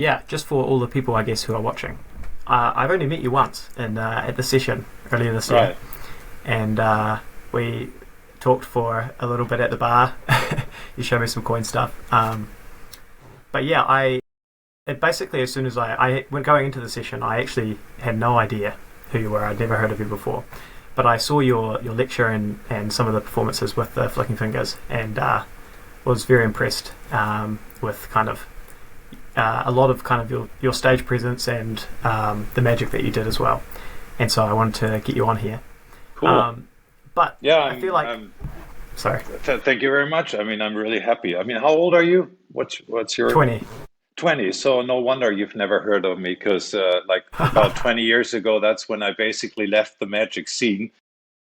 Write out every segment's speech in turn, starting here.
Yeah, just for all the people, I guess, who are watching. I've only met you once at the session earlier this year, Right. and we talked for a little bit at the bar. You showed me some coin stuff. But yeah, basically as soon as I when going into the session, I actually had no idea who you were. I'd never heard of you before, but I saw your lecture and some of the performances with the flicking fingers, and was very impressed with kind of a lot of kind of your stage presence and the magic that you did as well. And so I wanted to get you on here. Cool. Um, but Yeah, I feel like, sorry, thank you very much. I mean, I'm really happy. I mean, how old are you? What's your 20. 20? So no wonder you've never heard of me because like about 20 years ago, that's when I basically left the magic scene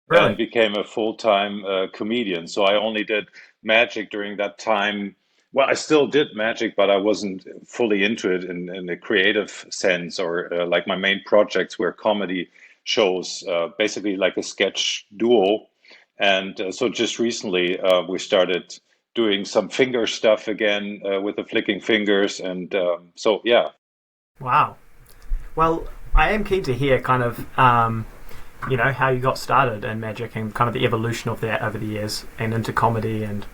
and Really? became a full-time comedian. So I only did magic during that time. Well, I still did magic, but I wasn't fully into it in a creative sense, or like my main projects were comedy shows, basically like a sketch duo. And so just recently, we started doing some finger stuff again with the flicking fingers. And so, yeah, Wow. Well, I am keen to hear kind of how you got started in magic and kind of the evolution of that over the years and into comedy and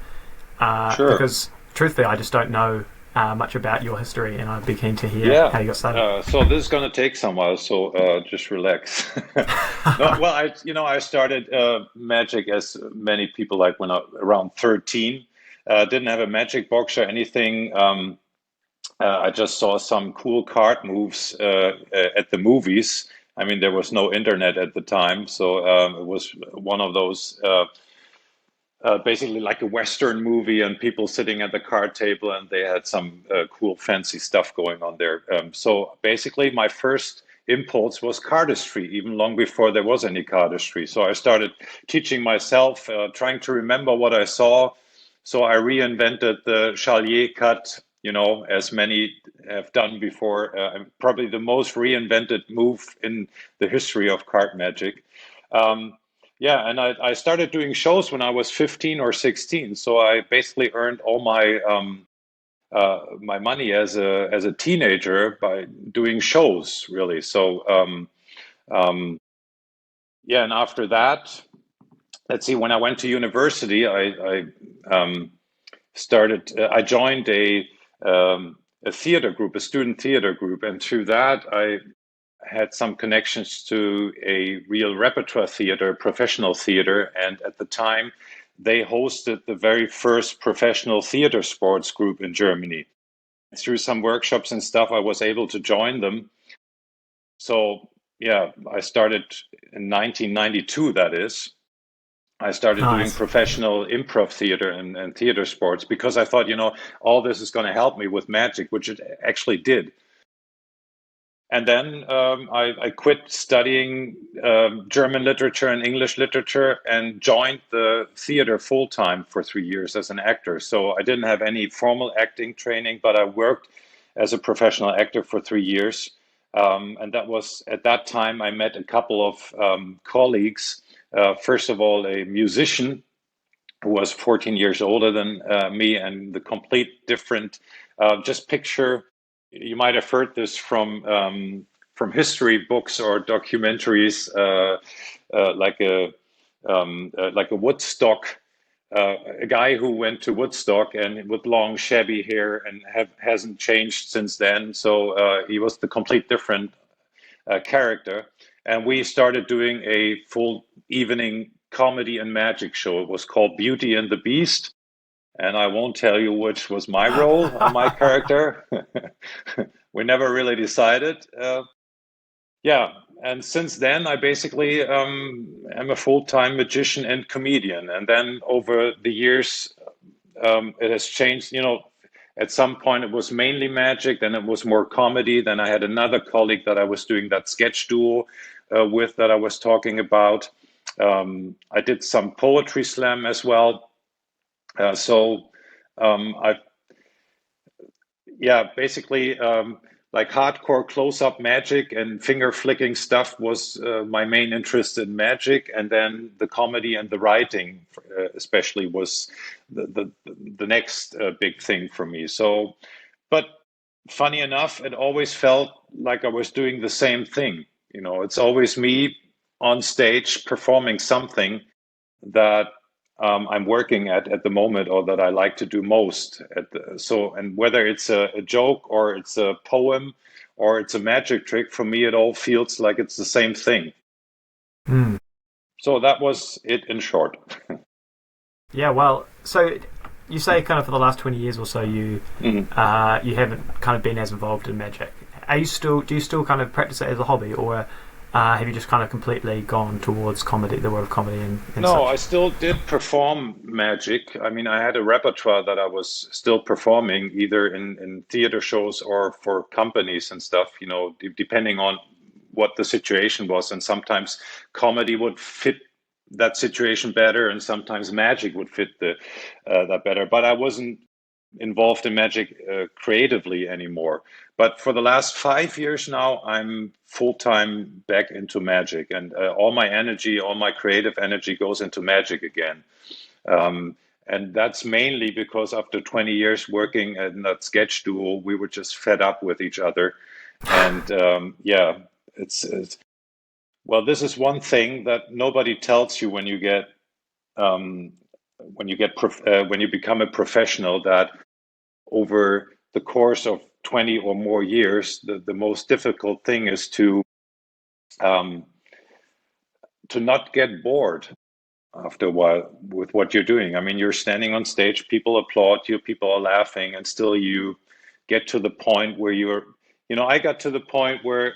sure. because truthfully I just don't know much about your history and I'd be keen to hear Yeah, how you got started. so this is gonna take some while, so just relax. No, well, I started magic as many people like when I around 13. Didn't have a magic box or anything. I just saw some cool card moves at the movies. I mean, there was no internet at the time, so it was one of those. Basically like a Western movie and people sitting at the card table and they had some cool fancy stuff going on there. So basically my first impulse was cardistry, even long before there was any cardistry. So I started teaching myself, trying to remember what I saw. So I reinvented the Chalier cut, as many have done before. Probably the most reinvented move in the history of card magic. Um, yeah, and I started doing shows when I was 15 or 16. So I basically earned all my money as a teenager by doing shows, really. So um, yeah, and after that, let's see, when I went to university, I started. I joined a theater group, a student theater group, and through that, I had some connections to a real repertoire theater, professional theater, and at the time they hosted the very first professional theater sports group in Germany. Through some workshops and stuff, I was able to join them. So, yeah, I started in 1992, that is. I started doing Nice. professional improv theater and theater sports because I thought, all this is going to help me with magic, which it actually did. And then I quit studying German literature and English literature and joined the theater full time for 3 years as an actor. So I didn't have any formal acting training, but I worked as a professional actor for 3 years. And that was at that time I met a couple of colleagues. First of all, a musician who was 14 years older than me, and the complete different. Just picture, you might have heard this from history books or documentaries, like a Woodstock. A guy who went to Woodstock and with long shabby hair and hasn't changed since then. So he was the complete different character. And we started doing a full evening comedy and magic show. It was called Beauty and the Beast. And I won't tell you which was my role or my character. We never really decided. Yeah. And since then, I basically am a full-time magician and comedian. And then over the years, it has changed. At some point, it was mainly magic, then it was more comedy. Then I had another colleague that I was doing that sketch duo with that I was talking about. I did some poetry slam as well. So I yeah, basically, like hardcore close-up magic and finger flicking stuff was my main interest in magic, and then the comedy and the writing, especially, was the next big thing for me. So, but funny enough, it always felt like I was doing the same thing. You know, it's always me on stage performing something that I'm working at the moment, or that I like to do most. And whether it's a joke, or it's a poem, or it's a magic trick, for me, it all feels like it's the same thing. Mm. So that was it in short. Yeah, well, so you say kind of for the last 20 years or so Mhm. you haven't kind of been as involved in magic. Are you still do you still kind of practice it as a hobby, or have you just kind of completely gone towards comedy, the world of comedy and No, I such? still did perform magic. I mean, I had a repertoire that I was still performing, either in theater shows or for companies and stuff, you know, depending on what the situation was. And sometimes comedy would fit that situation better, and sometimes magic would fit that better. But I wasn't involved in magic creatively anymore. But for the last 5 years now, I'm full time back into magic, and all my energy, all my creative energy goes into magic again. Um, and that's mainly because after 20 years working in that sketch duo, we were just fed up with each other. And yeah, it's well, this is one thing that nobody tells you um, when you become a professional, that over the course of 20 or more years, the most difficult thing is um, to not get bored after a while with what you're doing. I mean, you're standing on stage, people applaud you, people are laughing, and still you get to the point where I got to the point where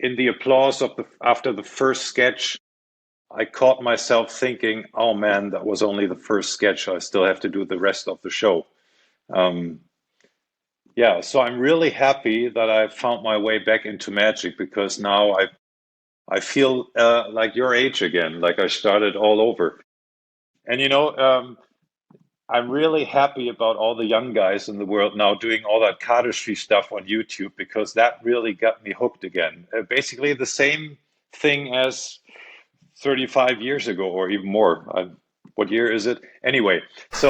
in the applause of the after the first sketch, I caught myself thinking, "Oh man, that was only the first sketch. I still have to do the rest of the show." Um, Yeah, so I'm really happy that I found my way back into magic, because now I feel like your age again, like I started all over. And I'm really happy about all the young guys in the world now doing all that cardistry stuff on YouTube, because that really got me hooked again. Basically the same thing as 35 years ago, or even more. What year is it? Anyway, so,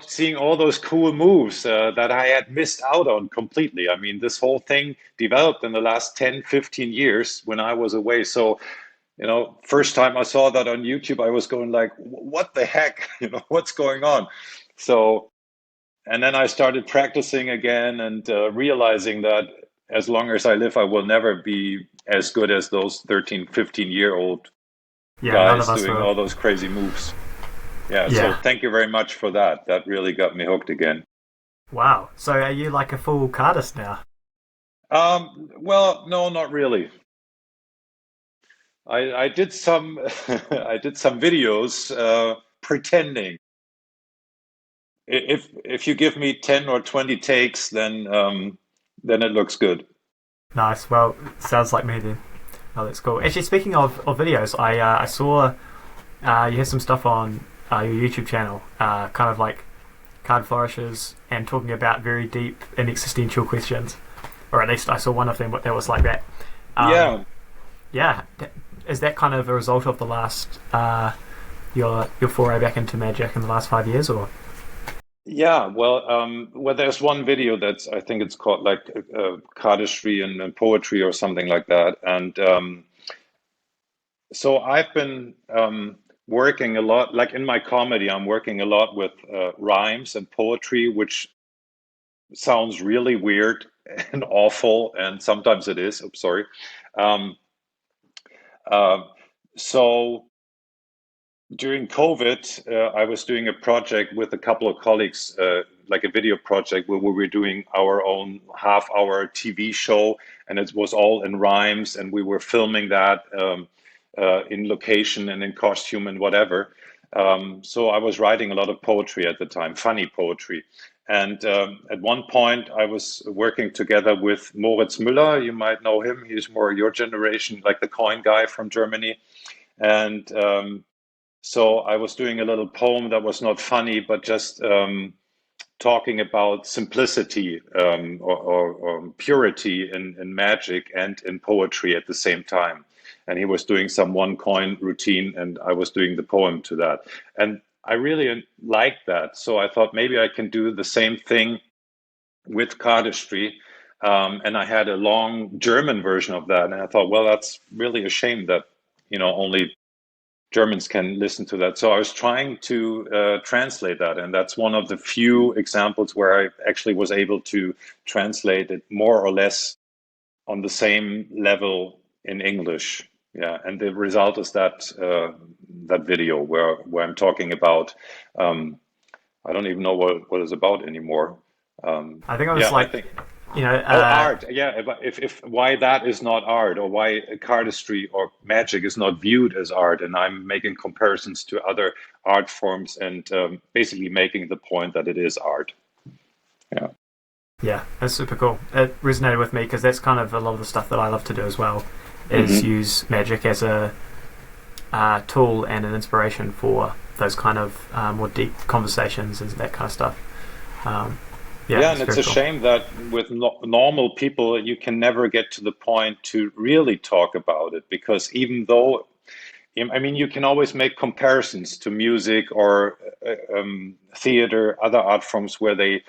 seeing all those cool moves that I had missed out on completely. I mean, this whole thing developed in the last 10, 15 years when I was away. So, first time I saw that on YouTube, I was going like, what the heck? What's going on? So, and then I started practicing again, and realizing that as long as I live, I will never be as good as those 13, 15-year-old Yeah, none of guys us doing will. all those crazy moves. Yeah, so Yeah. thank you very much for that. That really got me hooked again. Wow. So are you like a full cardist now? Well, no, not really. I did some I did some videos pretending. If you give me 10 or 20 takes, then it looks good. Nice. Well, sounds like me then. Oh, that's cool. Actually, speaking of videos, I saw you had some stuff on your YouTube channel, kind of like card flourishes and talking about very deep and existential questions, or at least I saw one of them that was like that. Um, Yeah, yeah, is that kind of a result of the last your foray back into magic in the last 5 years, or? yeah. Well, there's one video that's, I think it's called like cardistry and poetry or something like that, and so I've been working a lot, like in my comedy, I'm working a lot with rhymes and poetry, which sounds really weird and awful, and sometimes it is. I'm sorry. Um, uh, so during COVID, I was doing a project with a couple of colleagues, like a video project where we were doing our own half-hour TV show, and it was all in rhymes, and we were filming that in location and in costume and whatever. So I was writing a lot of poetry at the time, funny poetry. And at one point, I was working together with Moritz Müller. You might know him. He's more your generation, like the coin guy from Germany. And so I was doing a little poem that was not funny, but just talking about simplicity, or purity in magic and in poetry at the same time. And he was doing some one coin routine, and I was doing the poem to that. And I really liked that. So I thought maybe I can do the same thing with cardistry. And I had a long German version of that, and I thought, well, that's really a shame that only Germans can listen to that. So I was trying to translate that, and that's one of the few examples where I actually was able to translate it more or less on the same level in English. Yeah, and the result is that video where I'm talking about. I don't even know what it's about anymore. I think I was Yeah, I like, think. you know, Oh, art. Yeah, if why that is not art, or why cardistry or magic is not viewed as art, and I'm making comparisons to other art forms and basically making the point that it is art. Yeah. yeah, that's super cool. It resonated with me because that's kind of a lot of the stuff that I love to do as well, is Hmm. use magic as a tool and an inspiration for those kind of more deep conversations and that kind of stuff. Um, yeah, Yeah, and it's it's very a cool. shame that with normal people, you can never get to the point to really talk about it because even though, I mean, you can always make comparisons to music or theater, other art forms where they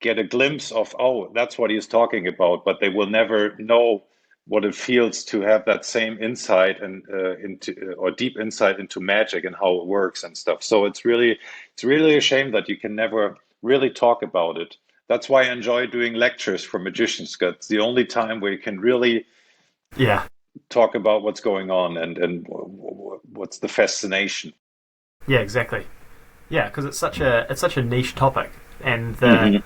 get a glimpse of, oh, that's what he's talking about, but they will never know what it feels to have that same insight and into or deep insight into magic and how it works and stuff. So it's really a shame that you can never really talk about it. That's why I enjoy doing lectures for magicians, 'cause it's the only time where you can really Yeah, talk about what's going on and what's the fascination. yeah, exactly. Yeah, because it's such a niche topic, and the Hmm.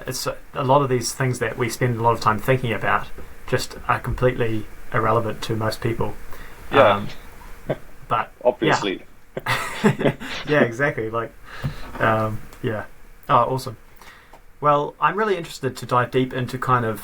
it's a lot of these things that we spend a lot of time thinking about just are completely irrelevant to most people. Yeah, Um, but yeah, obviously. yeah, exactly. Like, yeah. Oh, awesome. Well, I'm really interested to dive deep into kind of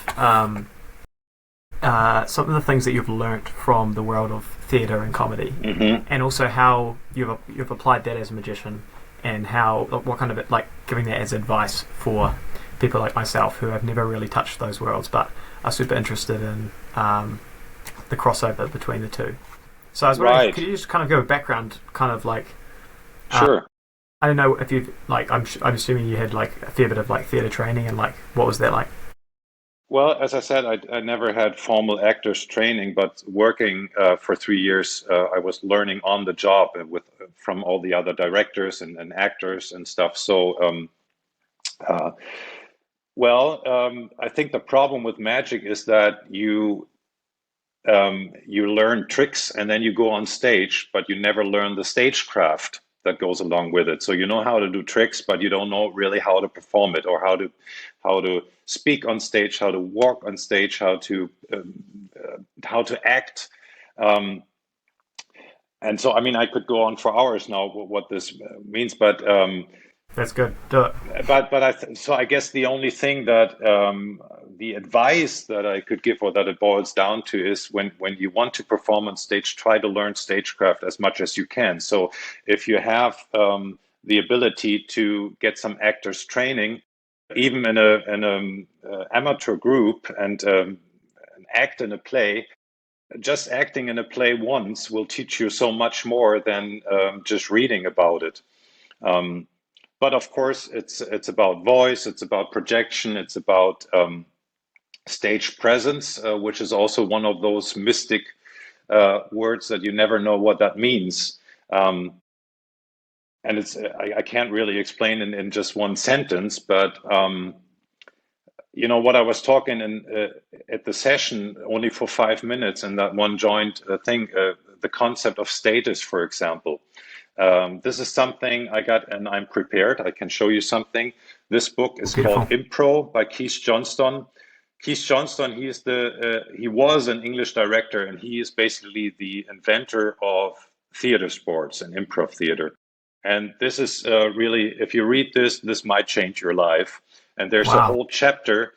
some of the things that you've learnt from the world of theatre and comedy, Hmm. and also how you've applied that as a magician, and how what kind of like giving that as advice for people like myself who have never really touched those worlds but are super interested in the crossover between the two. So I was wondering, Right. could you just kind of give a background, kind of like Sure. I don't know if you've like I'm assuming you had like a fair bit of like theatre training, and like what was that like? Well, as I said, I never had formal actors training, but working for 3 years, I was learning on the job with from all the other directors and actors and stuff. So, uh, I think the problem with magic is that you learn tricks and then you go on stage, but you never learn the stagecraft that goes along with it. So you know how to do tricks, but you don't know really how to perform it or how to speak on stage, how to walk on stage, how to act. Um, and so, I mean, I could go on for hours now what this means, That's good. Do it. so I guess the only thing that the advice that I could give or that it boils down to is when you want to perform on stage, try to learn stagecraft as much as you can. So if you have the ability to get some actors training, even in a amateur group and act in a play, just acting in a play once will teach you so much more than just reading about it. Um, but of course, it's about voice, it's about projection, it's about stage presence, which is also one of those mystic words that you never know what that means. Um, and I can't really explain in just one sentence, but what I was talking in at the session only for 5 minutes, and that one joint thing, the concept of status, for example. This is something I got, and I'm prepared. I can show you something. This book Oh, is called beautiful. Improv by Keith Johnston. Keith Johnston, he was an English director, and he is basically the inventor of theater sports and improv theater. And this is really, if you read this, this might change your life. And there's a Wow. whole chapter.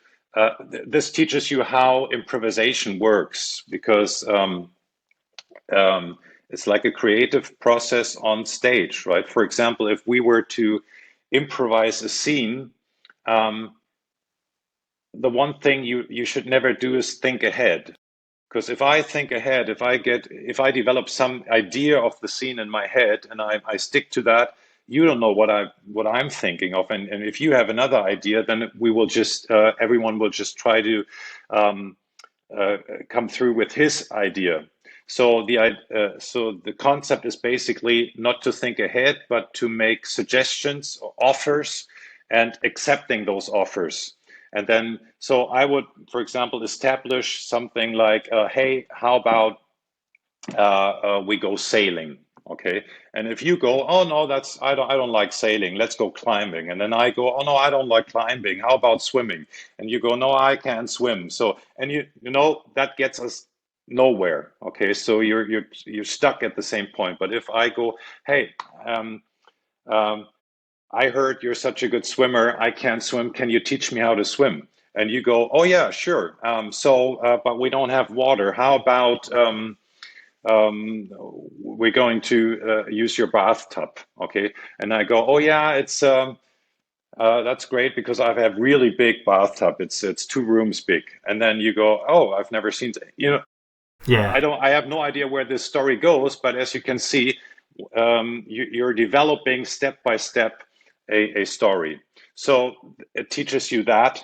This teaches you how improvisation works because it's like a creative process on stage, right? For example, if we were to improvise a scene, um, the one thing you should never do is think ahead. Because if I think ahead, if I develop some idea of the scene in my head and I stick to that, you don't know what I'm thinking of, and if you have another idea, then we will just everyone will just try to um, uh, come through with his idea. So the concept is basically not to think ahead, but to make suggestions or offers and accepting those offers. And then, so I would, for example, establish something like, hey, how about we go sailing? Okay. And if you go, oh no, I don't like sailing. Let's go climbing. And then I go, oh no, I don't like climbing. How about swimming? And you go, no, I can't swim. So, and you know that gets us nowhere. Okay. So you're stuck at the same point. But if I go, hey, um, um, I heard you're such a good swimmer. I can't swim. Can you teach me how to swim? And you go, oh yeah, sure. But we don't have water. How about we're going to use your bathtub, okay? And I go, oh yeah, it's that's great because I have really big bathtub. It's 2 rooms big. And then you go, oh, I've never seen, Yeah. I have no idea where this story goes, but as you can see, you're developing step by step a story. So it teaches you that.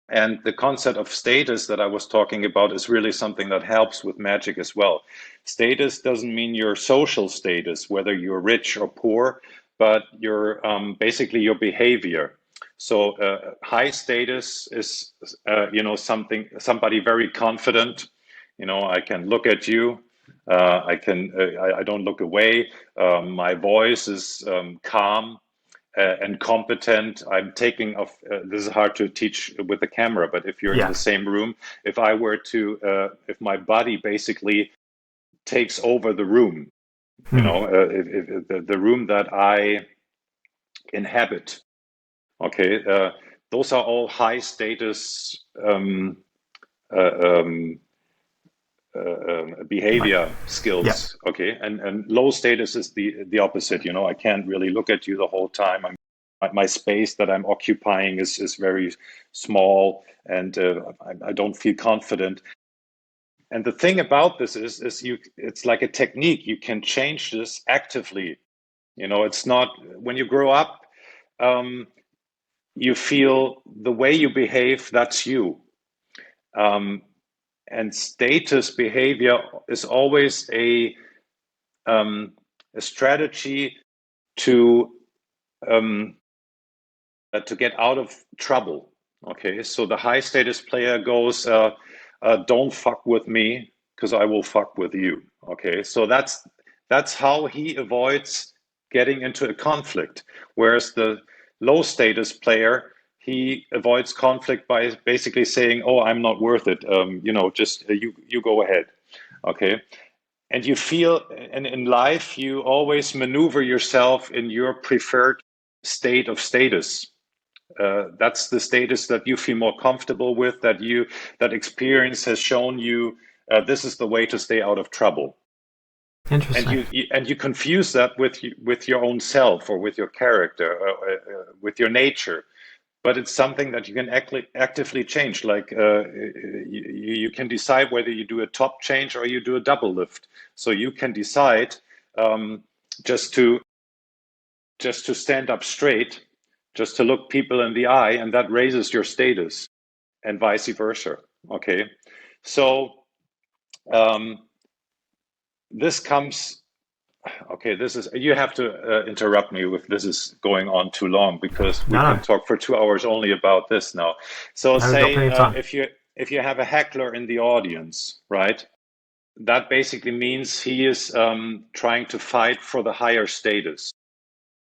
And the concept of status that I was talking about is really something that helps with magic as well. Status doesn't mean your social status, whether you're rich or poor, but your basically your behavior. So high status is somebody very confident. I can look at you. I don't look away. My voice is calm and competent. I'm taking off. This is hard to teach with the camera, but if you're in Yeah. the same room, if I were to, if my body basically takes over the room, Hmm. if the room that I inhabit, okay, those are all high status uh, um, Like, behavior yeah. skills, okay, and low status is the opposite. I can't really look at you the whole time. My space that I'm occupying is very small, and I don't feel confident. And the thing about this is it's like a technique. You can change this actively. It's not when you grow up, um, you feel the way you behave, that's you. Um, and status behavior is always a strategy to um, to get out of trouble. Okay, so the high status player goes, "Don't fuck with me, because I will fuck with you." Okay, so that's how he avoids getting into a conflict. Whereas the low status player, he avoids conflict by basically saying, "Oh, I'm not worth it. Just you go ahead." Okay, and you feel, and in life, you always maneuver yourself in your preferred state of status. That's the status that you feel more comfortable with, that experience has shown you this is the way to stay out of trouble. And Interesting. you confuse that with your own self or with your character, with your nature. But it's something that you can actively change. Like you can decide whether you do a top change or you do a double lift. So you can decide um, just to stand up straight, just to look people in the eye, and that raises your status, and vice versa. Okay, so um, this comes. Okay, this is, you have to interrupt me if this is going on too long, because we No, can no, talk for 2 hours only about this now. So no. We've got say plenty of time. if you have a heckler in the audience, right? That basically means he is trying to fight for the higher status.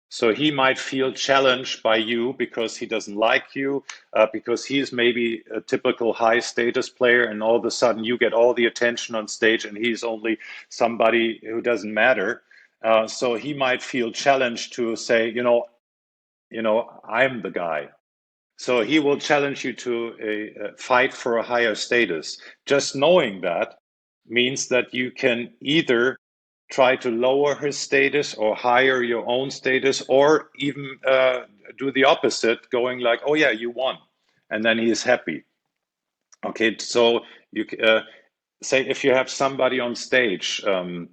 So he might feel challenged by you because he doesn't like you, because he's maybe a typical high status player, and all of a sudden you get all the attention on stage, and he's only somebody who doesn't matter. So he might feel challenged to say, I'm the guy. So he will challenge you to a fight for a higher status. Just knowing that means that you can either try to lower his status or higher your own status, or even do the opposite, going like, "Oh yeah, you won," and then he is happy. Okay, so you say if you have somebody on stage, and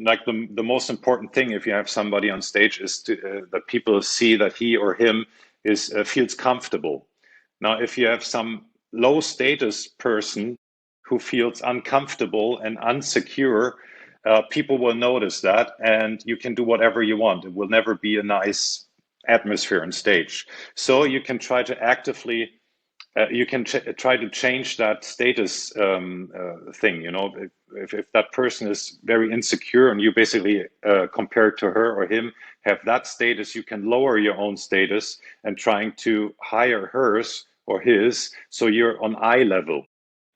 like the most important thing if you have somebody on stage is that people see that he or him is feels comfortable. Now, if you have some low status person who feels uncomfortable and unsecure, people will notice that, and you can do whatever you want. It will never be a nice atmosphere on stage. So you can try to actively you can try to change that status thing. You know, if that person is very insecure and you basically compared to her or him have that status, you can lower your own status and trying to higher hers or his, so you're on eye level,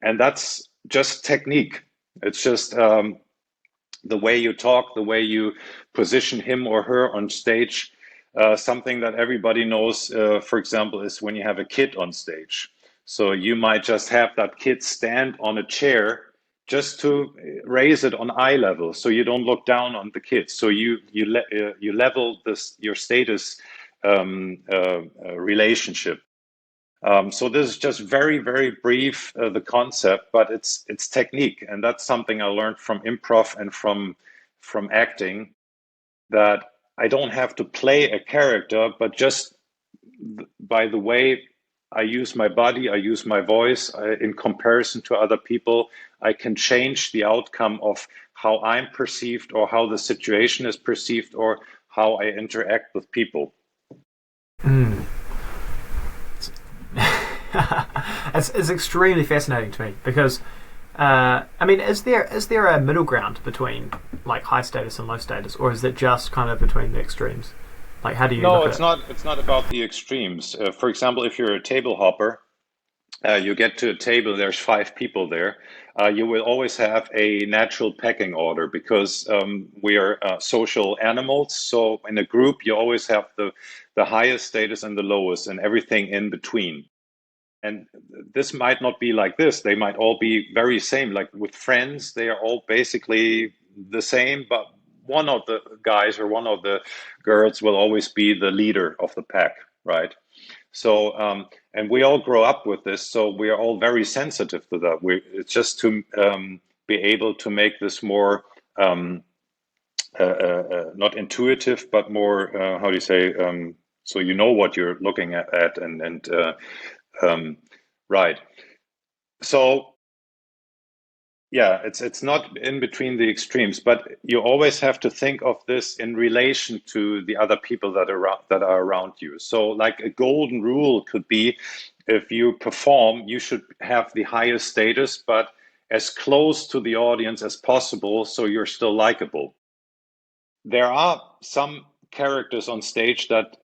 and that's just technique. It's just the way you talk, the way you position him or her on stage. Something that everybody knows, for example, is when you have a kid on stage. So you might just have that kid stand on a chair just to raise it on eye level, so you don't look down on the kid. So you level this your status relationship. So this is just very, very brief, the concept, but it's technique, and that's something I learned from improv and from acting, that I don't have to play a character, but just by the way I use my body, I use my voice in comparison to other people, I can change the outcome of how I'm perceived or how the situation is perceived or how I interact with people. Mm. It's extremely fascinating to me because I mean, is there a middle ground between like high status and low status, or is it just kind of between the extremes? Like, how do you No, look at it's it? not. It's not about the extremes. For example, if you're a table hopper, you get to a table. There's five people there. You will always have a natural pecking order because we are social animals. So in a group, you always have the highest status and the lowest, and everything in between. And this might not be like this. They might all be very same. Like with friends, they are all basically the same, but one of the guys or one of the girls will always be the leader of the pack, right? So, and we all grow up with this, so we are all very sensitive to that. It's just to be able to make this more not intuitive, but more how do you say? So you know what you're looking at, and um, right. So yeah, it's not in between the extremes, but you always have to think of this in relation to the other people that are around you. So like a golden rule could be, if you perform, you should have the highest status, but as close to the audience as possible, so you're still likable. There are some characters on stage that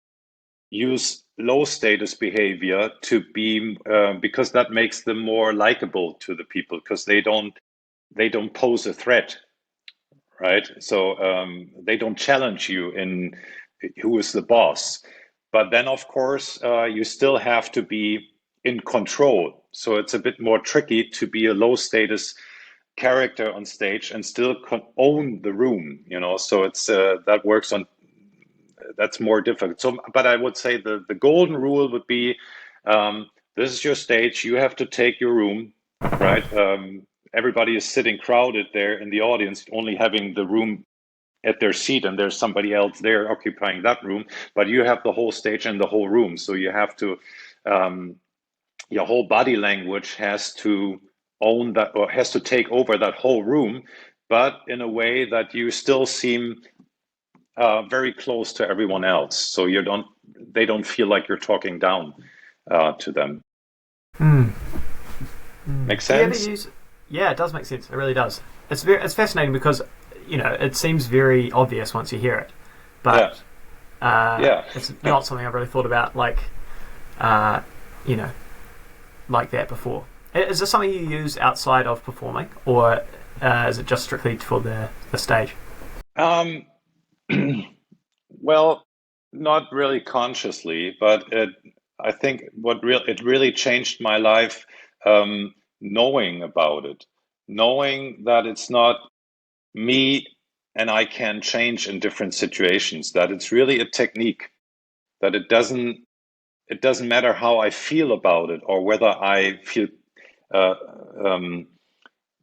use low status behavior to be because that makes them more likable to the people because they don't pose a threat, right? So they don't challenge you in who is the boss. But then, of course, you still have to be in control. So it's a bit more tricky to be a low status character on stage and still own the room, you know. So it's that works on that's more difficult. So, but I would say the golden rule would be this is your stage, you have to take your room, right? Everybody is sitting crowded there in the audience, only having the room at their seat, and there's somebody else there occupying that room, but you have the whole stage and the whole room. So you have to, your whole body language has to own that or has to take over that whole room, but in a way that you still seem very close to everyone else, so they don't feel like you're talking down to them. Mm. Mm. Make Do you ever sense? use? Yeah, it does make sense. It really does. It's fascinating because it seems very obvious once you hear it, Yeah, but yeah. it's not something I've really thought about uh, you know like that before. Is this something you use outside of performing, or is it just strictly for the stage? Um, well, not really consciously, but I think it really changed my life, knowing about it, knowing that it's not me and I can change in different situations, that it's really a technique, that it doesn't matter how I feel about it or uh,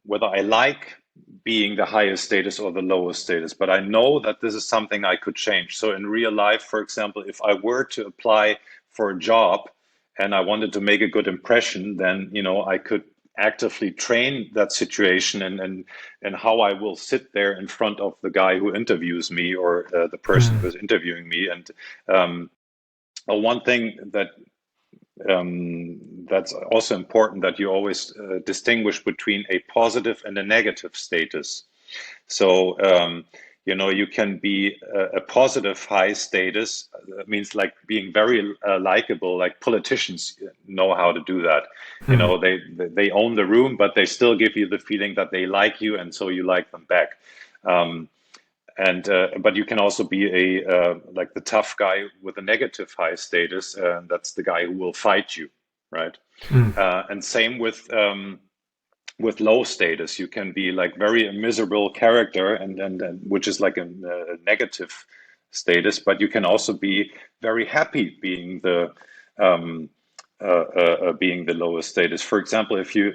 whether I like being the highest status or the lowest status, but I know that this is something I could change. So in real life, for example, if I were to apply for a job and I wanted to make a good impression, then I could actively train that situation, and how I will sit there in front of the guy who interviews me, or the person Mm. who's interviewing me. And um, one thing that's also important, that you always distinguish between a positive and a negative status. So, you can be a positive high status. That means like being very likable, like politicians know how to do that. Mm. They own the room, but they still give you the feeling that they like you, and so you like them back. Um, and But you can also be a like the tough guy with a negative high status, and that's the guy who will fight you, right? Mm. And same with low status. You can be like very miserable character, and which is like a negative status, but you can also be very happy um, being the lowest status. For example, if you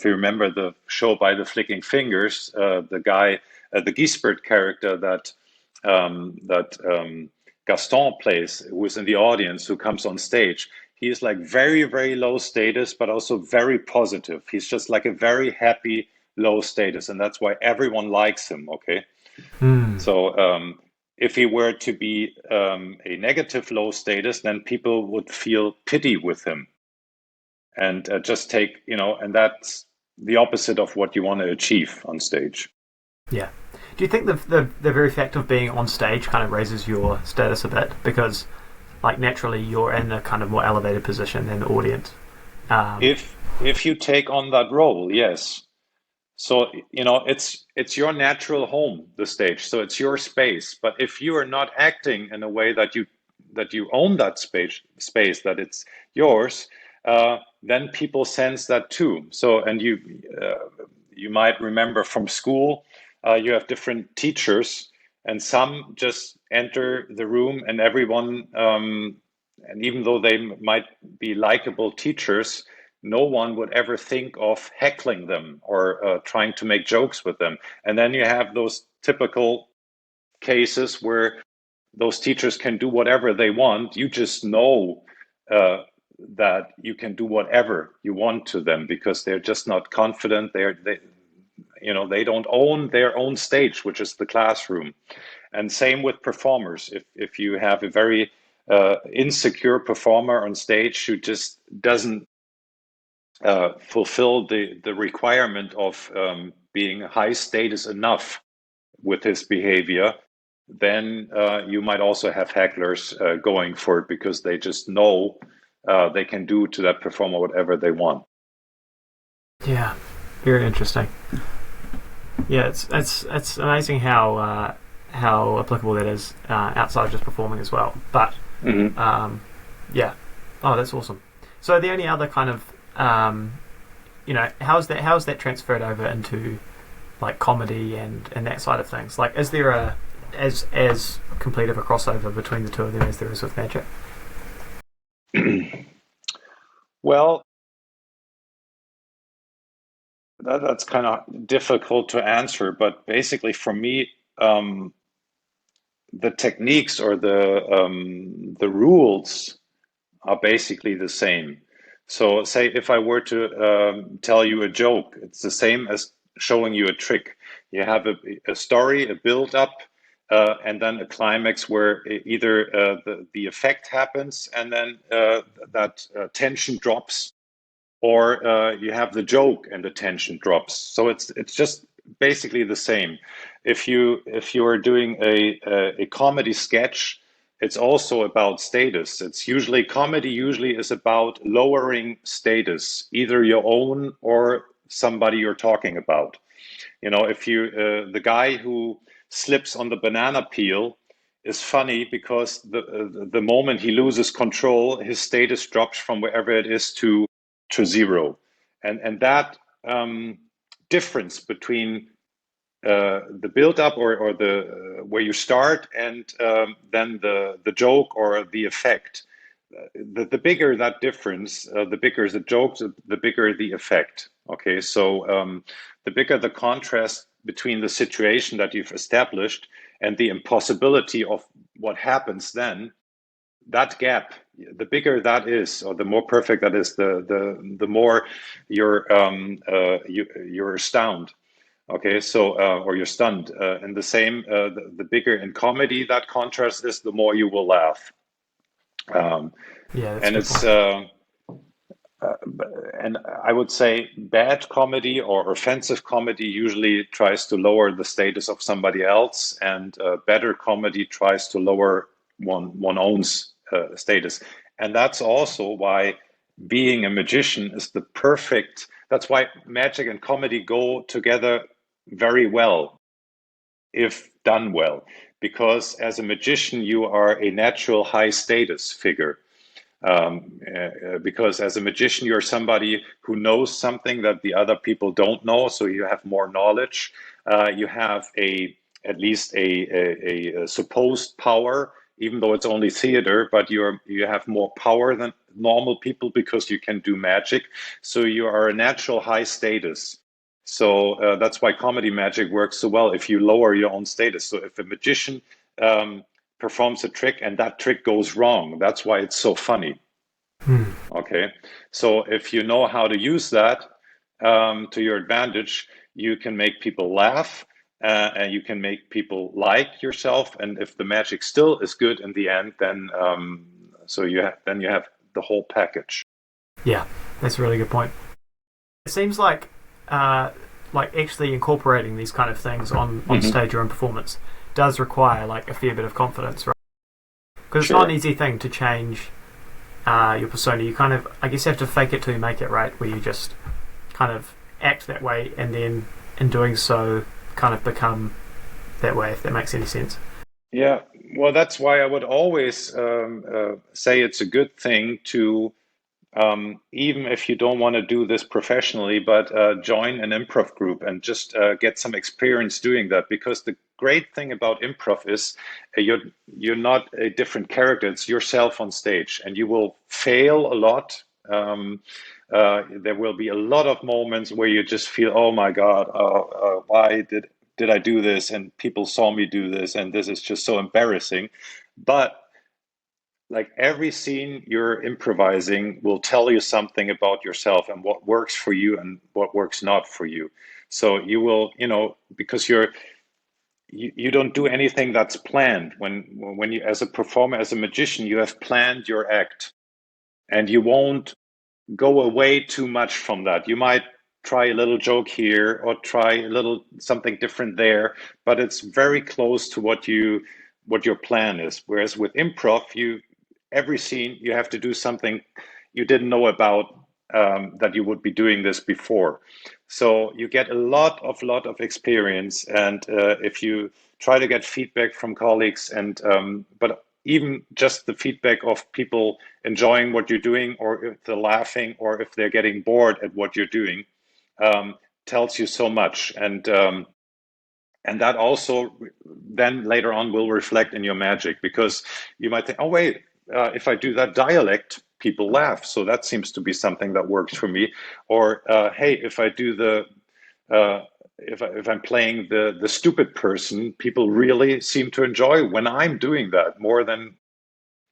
remember the show By the Flicking Fingers, the guy, the Giesbert character that Gaston plays, who is in the audience, who comes on stage. He is like very, very low status, but also very positive. He's just like a very happy low status, and that's why everyone likes him. Okay, Mm. so if he were to be a negative low status, then people would feel pity with him, and just take, and that's the opposite of what you want to achieve on stage. Yeah. Do you think the very fact of being on stage kind of raises your status a bit because, like, naturally you're in a kind of more elevated position than the audience? Um, If you take on that role, yes. So, it's your natural home, the stage. So it's your space. But if you are not acting in a way that you own that space, that it's yours, then people sense that too. So, and you might remember from school, you have different teachers, and some just enter the room, and everyone, and even though they might be likable teachers, no one would ever think of heckling them or trying to make jokes with them. And then you have those typical cases where those teachers can do whatever they want. You just know uh, that you can do whatever you want to them because they're just not confident. They don't own their own stage, which is the classroom. And same with performers. If you have a very insecure performer on stage who just doesn't fulfill the requirement of being high status enough with his behavior, then you might also have hecklers going for it because they just know they can do to that performer whatever they want. yeah, very interesting. Yeah, it's amazing how applicable that is outside of just performing as well. But Mhm. yeah, oh, that's awesome. So the only other kind of how's that transferred over into like comedy and that side of things? Like, is there a as complete of a crossover between the two of them as there is with magic? Well, that's kind of difficult to answer, but basically for me, um, the techniques or the rules are basically the same. So, say if I were to tell you a joke, it's the same as showing you a trick. You have a story, a build up, and then a climax where either the effect happens and then that tension drops, or you have the joke and the tension drops. So it's just basically the same. If you are doing a comedy sketch, it's also about status. It's usually comedy usually is about lowering status, either your own or somebody you're talking about. If you the guy who slips on the banana peel is funny because the moment he loses control, his status drops from wherever it is to zero, and that difference between the build up or the where you start and then the joke or the effect. The bigger that difference, the bigger the joke, the bigger the effect. Okay, so the bigger the contrast between the situation that you've established and the impossibility of what happens then, that gap, the bigger that is, or the more perfect that is, the more you're astounded. Okay, so or you're stunned. And the same, the bigger in comedy that contrast is, the more you will laugh. Um, Yeah, that's a and good it's point. and I would say bad comedy or offensive comedy usually tries to lower the status of somebody else, and better comedy tries to lower one own's status. And that's also why being a magician is the perfect. That's why magic and comedy go together very well if done well, because as a magician you are a natural high status figure, because as a magician you're somebody who knows something that the other people don't know, so you have more knowledge. You have a at least a supposed power, even though it's only theater, but you have more power than normal people because you can do magic, so you are a natural high status. So that's why comedy magic works so well if you lower your own status. So if a magician um, performs a trick and that trick goes wrong, that's why it's so funny. Hmm. Okay, so if you know how to use that to your advantage, you can make people laugh, and you can make people like yourself. And if the magic still is good in the end, then then you have the whole package. Yeah, that's a really good point. It seems uh, like actually incorporating these kind of things on Hmm. stage or in performance does require like a fair bit of confidence, right? Because it's not an Sure. easy thing to change your persona. You kind of, I guess, have to fake it till you make it, right? Where you just kind of act that way, and then in doing so, kind of become that way. If that makes any sense. Yeah, well, that's why I would always say it's a good thing to, even if you don't want to do this professionally, but join an improv group and just get some experience doing that. Because the great thing about improv is you're not a different character; it's yourself on stage, and you will fail a lot. There will be a lot of moments where you just feel, oh my God, why did I do this? And people saw me do this, and this is just so embarrassing. But like every scene you're improvising will tell you something about yourself and what works for you and what works not for you. So you will, because you don't do anything that's planned. When you, as a performer, as a magician, you have planned your act, and you won't go away too much from that. You might try a little joke here or try a little something different there, but it's very close to what your plan is. Whereas with improv, you every scene you have to do something you didn't know about, that you would be doing this before. So you get a lot of experience, and if you try to get feedback from colleagues, and but even just the feedback of people enjoying what you're doing, or if they're laughing, or if they're getting bored at what you're doing, um, tells you so much. And that also then later on will reflect in your magic, because you might think, oh wait, if I do that dialect, people laugh, so that seems to be something that works for me. Or hey, if I do the uh, if I'm playing the stupid person, people really seem to enjoy when I'm doing that more than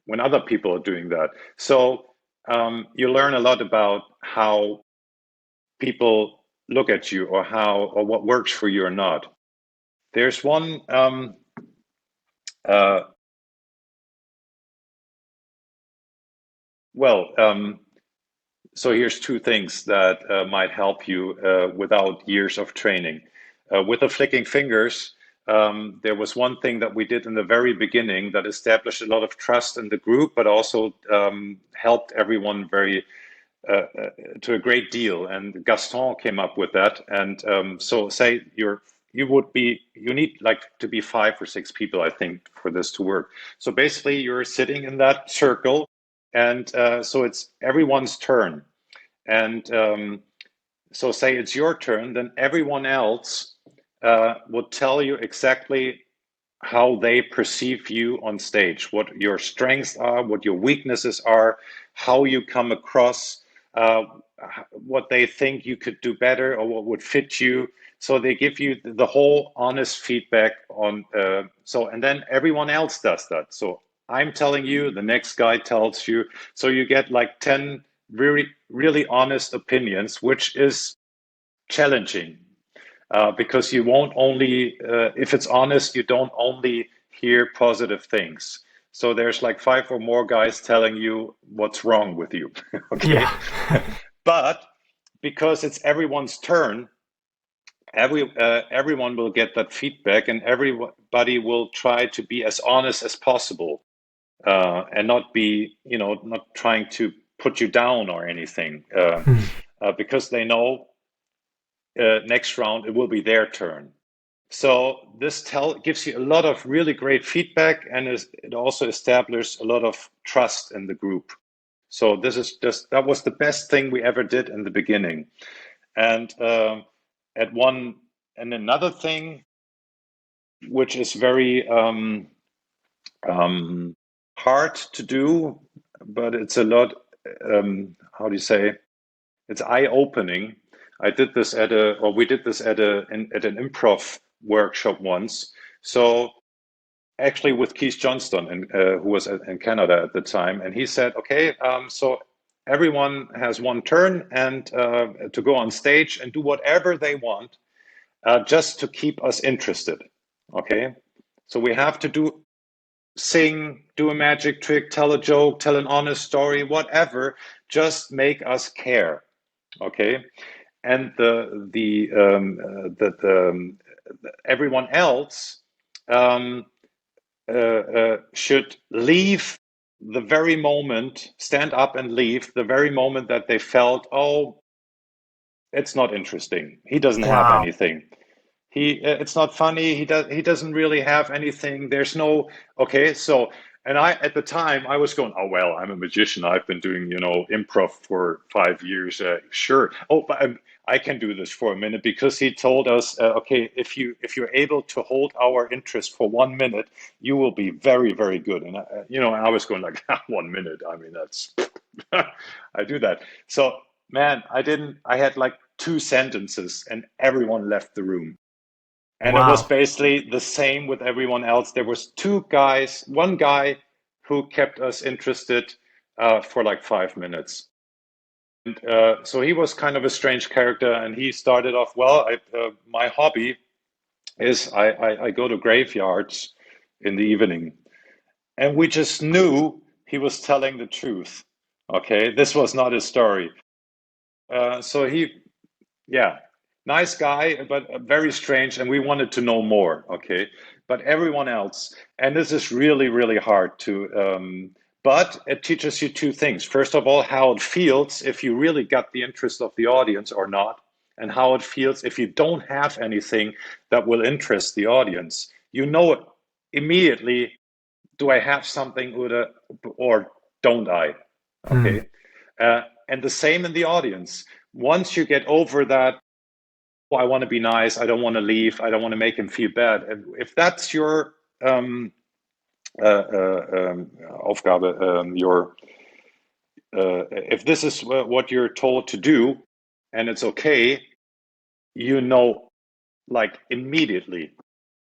when other people are doing that. So you learn a lot about how people look at you, or how, or what works for you or not. There's one uh, well, so here's two things that might help you without years of training. With the flicking fingers, there was one thing that we did in the very beginning that established a lot of trust in the group, but also helped everyone very to a great deal. And Gaston came up with that. And so, say you need like to be 5 or 6 people, I think, for this to work. So basically, you're sitting in that circle, and so it's everyone's turn. And so, say it's your turn, then everyone else will tell you exactly how they perceive you on stage, what your strengths are, what your weaknesses are, how you come across, uh, what they think you could do better, or what would fit you. So they give you the whole honest feedback on, and then everyone else does that. So I'm telling you, the next guy tells you. So you get like 10 really, really honest opinions, which is challenging because you won't only, if it's honest, you don't only hear positive things. So there's like five or more guys telling you what's wrong with you. Okay. Yeah. But because it's everyone's turn, everyone will get that feedback, and everybody will try to be as honest as possible, and not be, not trying to put you down or anything, because they know next round it will be their turn. So this gives you a lot of really great feedback, and it also establishes a lot of trust in the group. So that was the best thing we ever did in the beginning. And another thing which is very hard to do, but it's a lot, how do you say, it's eye-opening. We did this at an improv workshop once. So actually with Keith Johnston, who was in Canada at the time, and he said, okay, so everyone has one turn and to go on stage and do whatever they want, just to keep us interested. Okay, so we have to sing, do a magic trick, tell a joke, tell an honest story, whatever, just make us care. Okay, and everyone else should leave the very moment, stand up and leave the very moment that they felt, oh, it's not interesting. He doesn't have Wow. anything. It's not funny. He doesn't really have anything. There's no, okay. So, and at the time I was going, oh, well, I'm a magician. I've been doing, improv for 5 years. Sure. Oh, but I can do this for a minute, because he told us, okay, if you're able to hold our interest for 1 minute, you will be very, very good. And I was going like, 1 minute. I mean, that's, I do that. So, man, I had like 2 sentences and everyone left the room. And it was Wow. basically the same with everyone else. There was one guy who kept us interested for like 5 minutes. And so he was kind of a strange character, and he started off, well, my hobby is I go to graveyards in the evening. And we just knew he was telling the truth. Okay, this was not his story. So yeah, nice guy, but very strange, and we wanted to know more. Okay, but everyone else, and this is really, really hard to. But it teaches you 2 things. First of all, how it feels if you really got the interest of the audience or not, and how it feels if you don't have anything that will interest the audience. You know it immediately. Do I have something, or don't I? Hmm. Okay, and the same in the audience. Once you get over that, oh, I want to be nice, I don't want to leave, I don't want to make him feel bad. And if that's your Aufgabe, if this is what you're told to do, and it's okay, like immediately,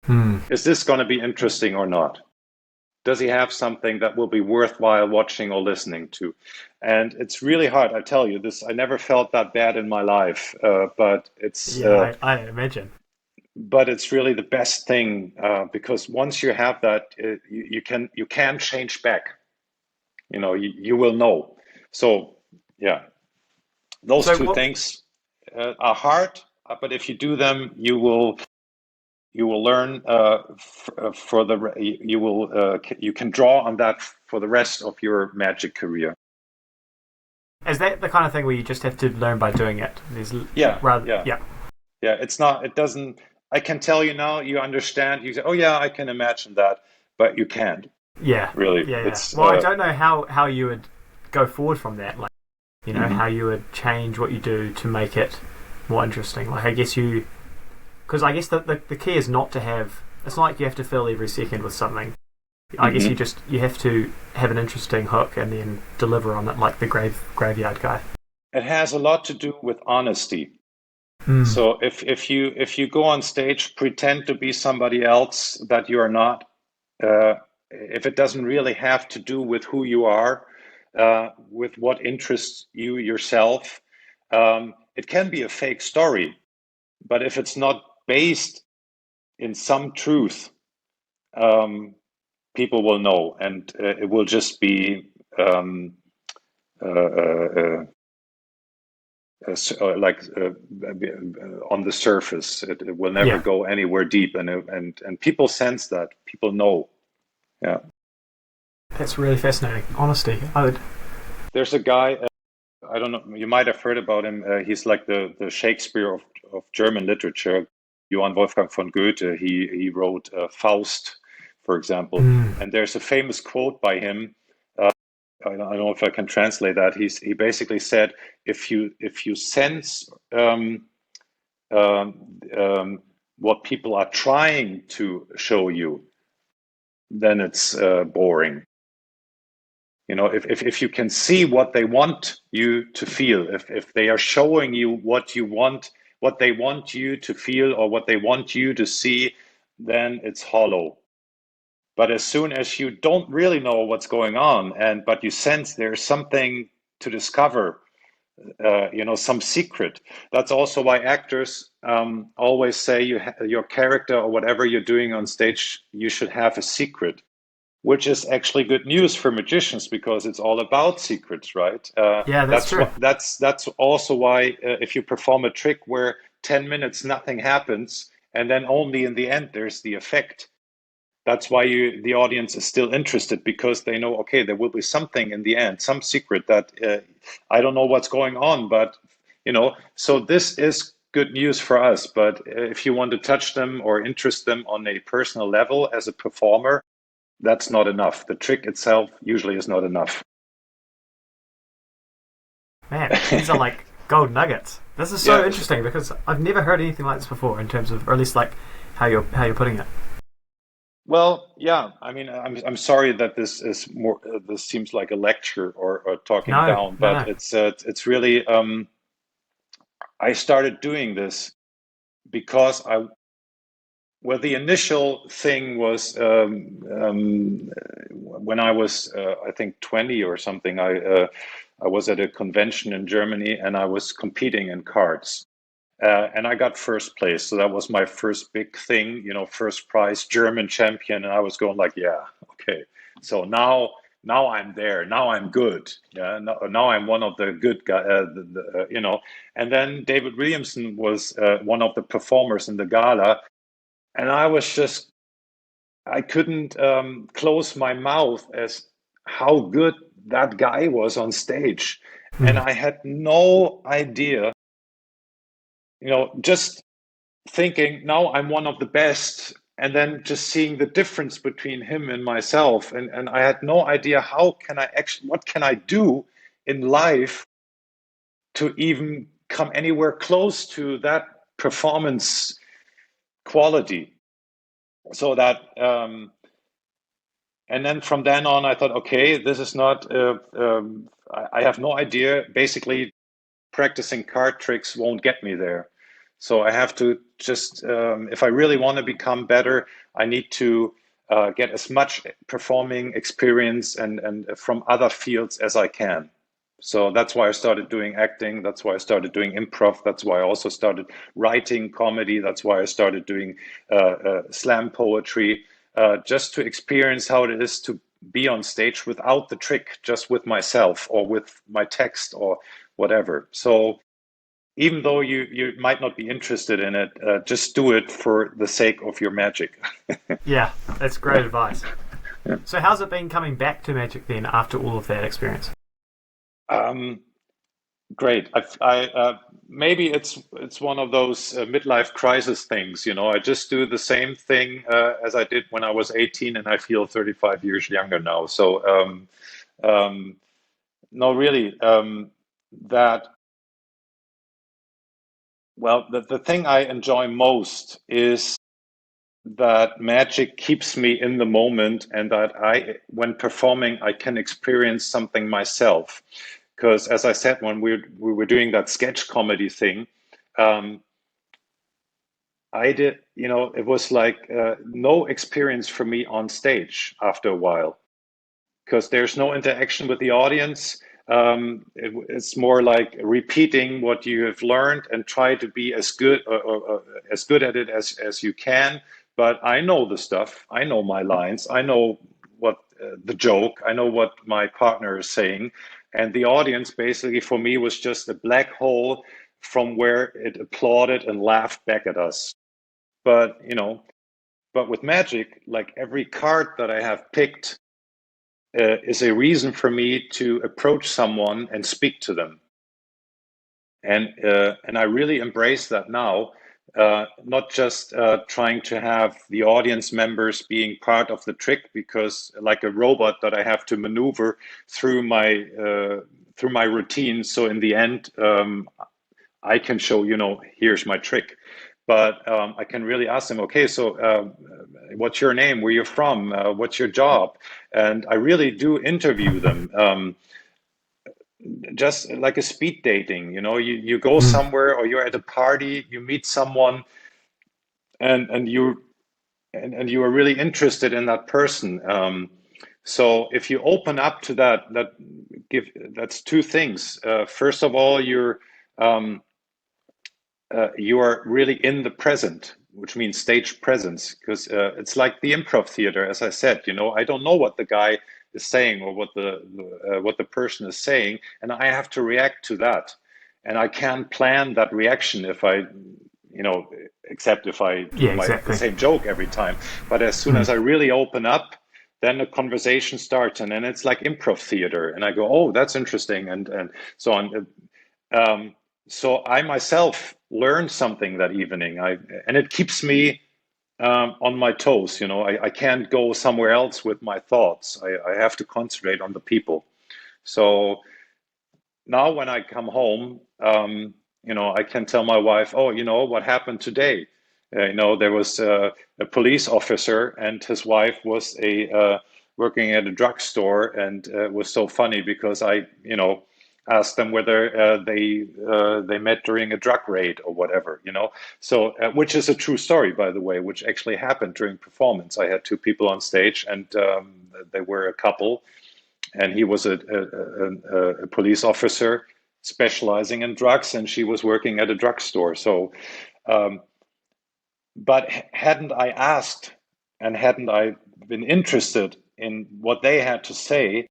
Hmm. is this going to be interesting or not? Does he have something that will be worthwhile watching or listening to? And it's really hard. I tell you this. I never felt that bad in my life, but Yeah, I imagine. it's really the best thing, because once you have that, you can change back. You will know. So yeah, those So 2 what? things are hard, but if you do them, you will learn, for you can draw on that for the rest of your magic career. Is that the kind of thing where you just have to learn by doing it? There's Yeah, rather, yeah, yeah, yeah. It doesn't. I can tell you now. You understand. You say, "Oh yeah, I can imagine that," but you can't yeah, really. yeah, yeah. It's Well, I don't know how you would go forward from that. Like, mhm. how you would change what you do to make it more interesting. Like, I guess because I guess the key is not to have. It's not like you have to fill every second with something. I guess Mhm. you have to have an interesting hook and then deliver on it, like the graveyard guy. It has a lot to do with honesty. Mm. So if you go on stage, pretend to be somebody else that you are not. If it doesn't really have to do with who you are, with what interests you yourself, it can be a fake story. But if it's not based in some truth, um, people will know, and it will just be uh, uh, like on the surface. It will never Yeah, go anywhere deep, and people sense that. People know. Yeah. that's really fascinating. Honesty, I would. There's a guy. I don't know. You might have heard about him. He's like the Shakespeare of German literature. Johann Wolfgang von Goethe. He wrote Faust, for example. Mm. And there's a famous quote by him. I don't know if I can translate that. He basically said, if you sense um, um, what people are trying to show you, then it's boring. If you can see what they want you to feel, if they are showing you what you want, what they want you to feel, or what they want you to see, then it's hollow. But as soon as you don't really know what's going on, but you sense there's something to discover, some secret. That's also why actors always say your character or whatever you're doing on stage, you should have a secret, which is actually good news for magicians because it's all about secrets, right? Yeah, that's That's true. what that's also why if you perform a trick where 10 minutes nothing happens and then only in the end there's the effect. That's why the audience is still interested because they know, okay, there will be something in the end, some secret that I don't know what's going on, but so this is good news for us. But if you want to touch them or interest them on a personal level as a performer, that's not enough. The trick itself usually is not enough. Man, these are like gold nuggets. This is so Yeah. interesting because I've never heard anything like this before in terms of, or at least like how you're putting it. Well, yeah. I mean, I'm sorry that this is more. This seems like a lecture or talking No, down, no, but no. it's really. I started doing this because the initial thing was when I was, I think, 20 or something. I was at a convention in Germany and I was competing in cards. And I got first place. So that was my first big thing, first prize, German champion. And I was going like, yeah, okay. So now I'm there. Now I'm good. Yeah. Now I'm one of the good guys, And then David Williamson was one of the performers in the gala. And I couldn't close my mouth as how good that guy was on stage. And Mm. I had no idea, just thinking now I'm one of the best, and then just seeing the difference between him and myself. And I had no idea what can I do in life to even come anywhere close to that performance quality. So that and then from then on, I thought, okay, this is not. I have no idea. Basically, practicing card tricks won't get me there. So I have to just, if I really want to become better, I need to get as much performing experience and from other fields as I can. So that's why I started doing acting. That's why I started doing improv. That's why I also started writing comedy. That's why I started doing slam poetry, just to experience how it is to be on stage without the trick, just with myself or with my text or whatever. So even though you might not be interested in it, just do it for the sake of your magic. Yeah, that's great advice. So how's it been coming back to magic then after all of that experience? um, Great. Maybe it's one of those midlife crisis things. I just do the same thing as I did when I was 18, and I feel 35 years younger now. So um, no, really, that the thing I enjoy most is that magic keeps me in the moment, and that when performing, I can experience something myself. Because as I said, when we were doing that sketch comedy thing, I did, it was like no experience for me on stage after a while because there's no interaction with the audience. It's more like repeating what you have learned and try to be as good at it as you can. But I know the stuff. I know my lines. I know what the joke. I know what my partner is saying, and the audience basically for me was just a black hole from where it applauded and laughed back at us. But but with magic, like every card that I have picked is a reason for me to approach someone and speak to them. And I really embrace that now, not just trying to have the audience members being part of the trick, because like a robot that I have to maneuver through my routine. So in the end, I can show, here's my trick. But I can really ask them, okay, so what's your name? Where you're from? What's your job? And I really do interview them, just like a speed dating. You go Mm. somewhere or you're at a party, you meet someone, and you are really interested in that person. So if you open up to that's two things. First of all, um, you are really in the present, which means stage presence, because it's like the improv theater, as I said. I don't know what the guy is saying or what the person is saying, and I have to react to that, and I can't plan that reaction if I, you know, except if I Yeah, do the exactly. same joke every time. But as soon Mm. as I really open up, then the conversation starts, and then it's like improv theater, and I go, oh, that's interesting, and so on. Um, so I myself learned something that evening. And it keeps me on my toes. I can't go somewhere else with my thoughts. I have to concentrate on the people. So now when I come home, I can tell my wife, oh, what happened today? There was a police officer and his wife was a working at a drugstore, and it was so funny because I, asked them whether they met during a drug raid or whatever. So which is a true story, by the way, which actually happened during performance. I had two people on stage, and they were a couple, and he was a police officer specializing in drugs, and she was working at a drugstore. So, um, but hadn't I asked and hadn't I been interested in what they had to say,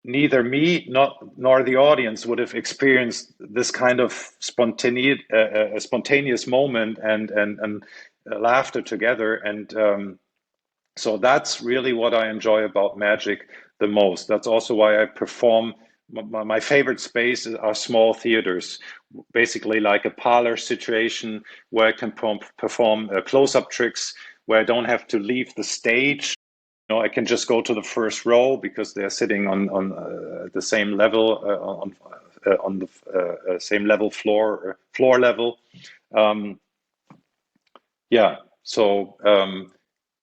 neither me nor the audience would have experienced this kind of spontaneous moment and laughter together. And so that's really what I enjoy about magic the most. That's also why I perform. My favorite space are small theaters, basically like a parlor situation where I can perform close-up tricks, where I don't have to leave the stage. I can just go to the first row because they're sitting on the same level, on the same level floor level. Um, yeah, so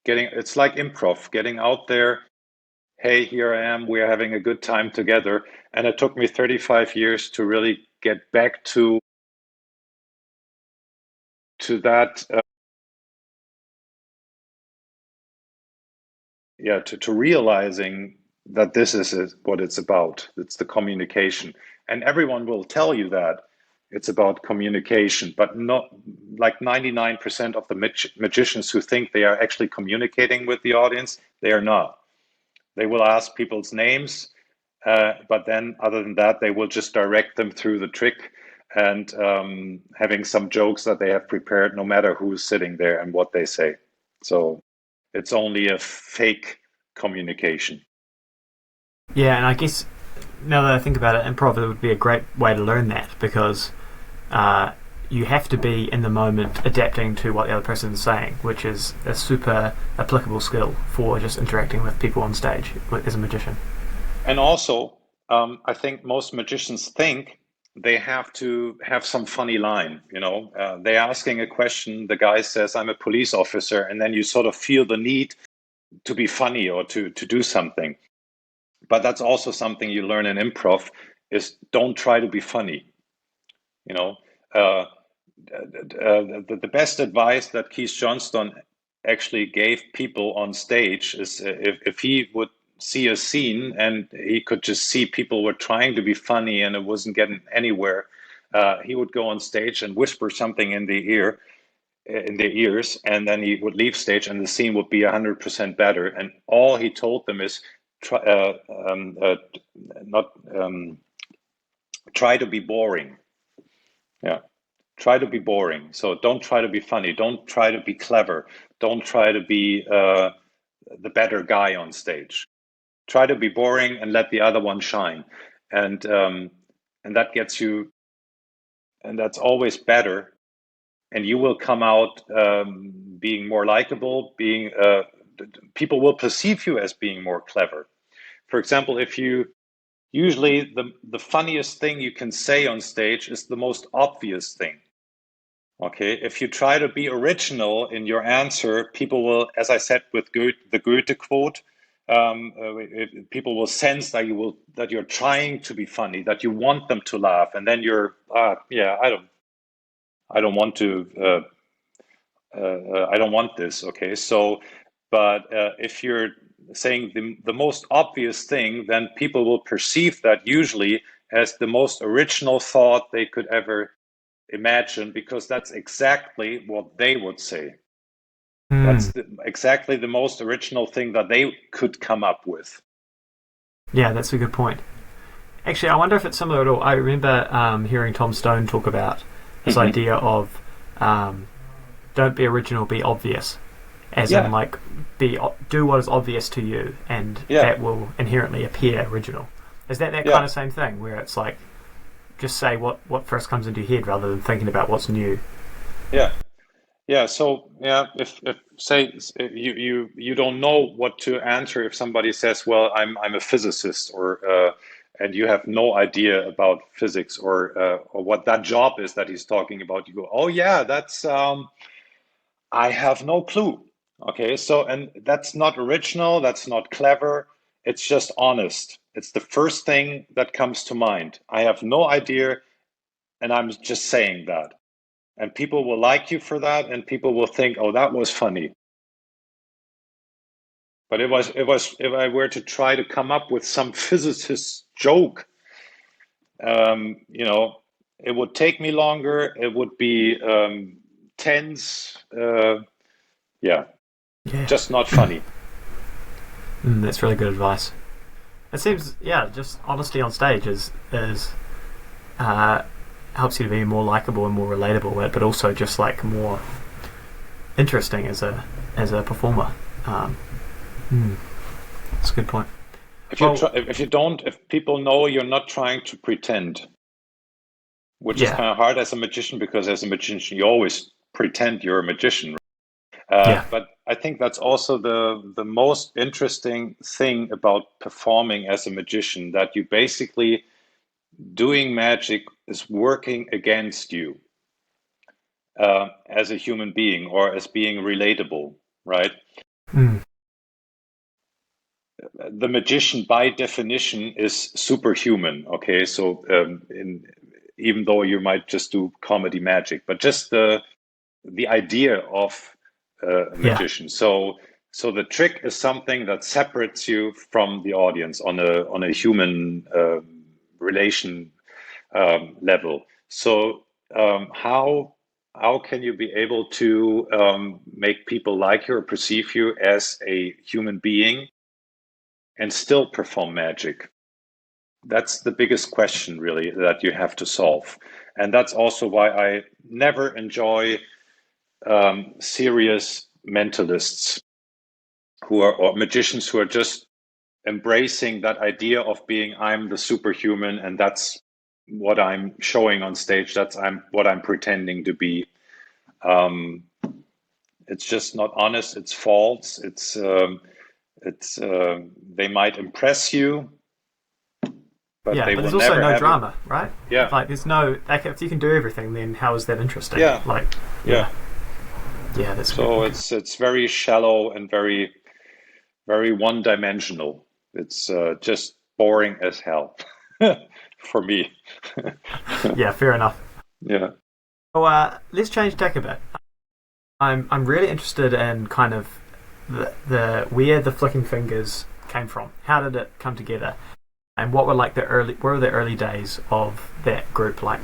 getting it's like improv, getting out there. Hey, here I am. We're having a good time together. And it took me 35 years to really get back to that. Yeah, to realizing that this is what it's about. It's the communication. And everyone will tell you that it's about communication, but not like 99% of the magicians who think they are actually communicating with the audience, they are not. They will ask people's names, but then other than that, they will just direct them through the trick, and having some jokes that they have prepared, no matter who's sitting there and what they say. So it's only a fake communication. Yeah, and I guess now that I think about it, improv would be a great way to learn that because uh, you have to be in the moment adapting to what the other person is saying, which is a super applicable skill for just interacting with people on stage as a magician. And also, I think most magicians think they have to have some funny line. They're asking a question, the guy says, I'm a police officer, and then you sort of feel the need to be funny or to do something. But that's also something you learn in improv is don't try to be funny. you know uh, the best advice that Keith Johnston actually gave people on stage is if he would see a scene and he could just see people were trying to be funny and it wasn't getting anywhere, he would go on stage and whisper something in their ears, and then he would leave stage, and the scene would be 100% better. And all he told them is, try, not try to be boring. Yeah, try to be boring. So don't try to be funny. Don't try to be clever. Don't try to be the better guy on stage. Try to be boring and let the other one shine. And um, and that gets you, and that's always better. And you will come out being more likable. Being people will perceive you as being more clever. For example, if you usually the funniest thing you can say on stage is the most obvious thing. Okay, if you try to be original in your answer, people will, as I said with the Goethe quote, people will sense that you're trying to be funny, that you want them to laugh, and then you're, yeah, I don't want to, I don't want this. Okay, so, but if you're saying the most obvious thing, then people will perceive that usually as the most original thought they could ever imagine, because that's exactly what they would say. Hmm. That's exactly the most original thing that they could come up with. Yeah, that's a good point. Actually, I wonder if it's similar at all. I remember hearing Tom Stone talk about this Hmm. idea of um, don't be original, be obvious, as in Yeah, like be do what is obvious to you, and yeah, that will inherently appear original. Is that kind yeah, of same thing where it's like just say what first comes into your head rather than thinking about what's new? yeah, yeah. So yeah, if say you don't know what to answer if somebody says, "Well, I'm a physicist," or and you have no idea about physics or what that job is that he's talking about, you go, "Oh yeah, that's I have no clue." Okay, so and that's not original, that's not clever, it's just honest. It's the first thing that comes to mind. I have no idea, and I'm just saying that. And people will like you for that, and people will think, "Oh, that was funny." But if I were to try to come up with some physicist joke, you know, it would take me longer. It would be tense. Yeah, Yeah, just not funny. that's really good advice. It seems yeah, just honesty on stage is uh, helps you to be more likable and more relatable, but also just like more interesting as a performer. Um, hmm, that's a good point. Well, If you don't, if people know you're not trying to pretend, which is yeah, kind of hard as a magician, because as a magician you always pretend you're a magician. yeah, But I think that's also the most interesting thing about performing as a magician, that you basically doing magic is working against you as a human being or as being relatable, right? mm, The magician by definition is superhuman. Okay, so even though you might just do comedy magic, but just the idea of a yeah, magician. So the trick is something that separates you from the audience on a human relation level. So how can you be able to make people like you or perceive you as a human being and still perform magic? That's the biggest question, really, that you have to solve. And that's also why I never enjoy serious mentalists who are or magicians who are just embracing that idea of being I'm the superhuman and that's what I'm showing on stage. That's I'm what I'm pretending to be. Um, it's just not honest. It's false. It's they might impress you, but yeah. they But will there's also never no have it. drama, right? Yeah, Like there's no like if you can do everything, then how is that interesting? yeah, Like, yeah. yeah, yeah, that's good. So Okay. it's very shallow and very one dimensional. It's just boring as hell for me. Yeah, fair enough. Yeah. So let's change tack a bit. I'm really interested in kind of the where the flicking fingers came from. How did it come together? And what were like the early what were the early days of that group like?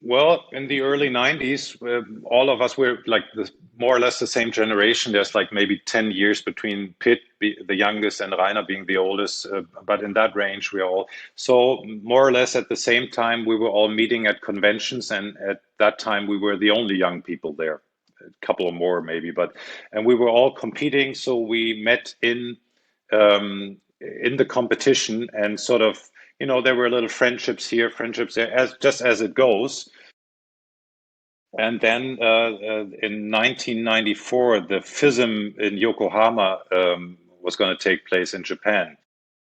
Well, in the early 90s, all of us were like more or less the same generation. There's like maybe 10 years between the youngest, and Rainer being the oldest. But in that range, we are all. So, more or less at the same time, we were all meeting at conventions. And at that time, we were the only young people there. A couple more, maybe. And we were all competing. So, we met in the competition and sort of, there were little friendships here, friendships there, as just as it goes. And then in 1994, the FISM in Yokohama was going to take place in Japan,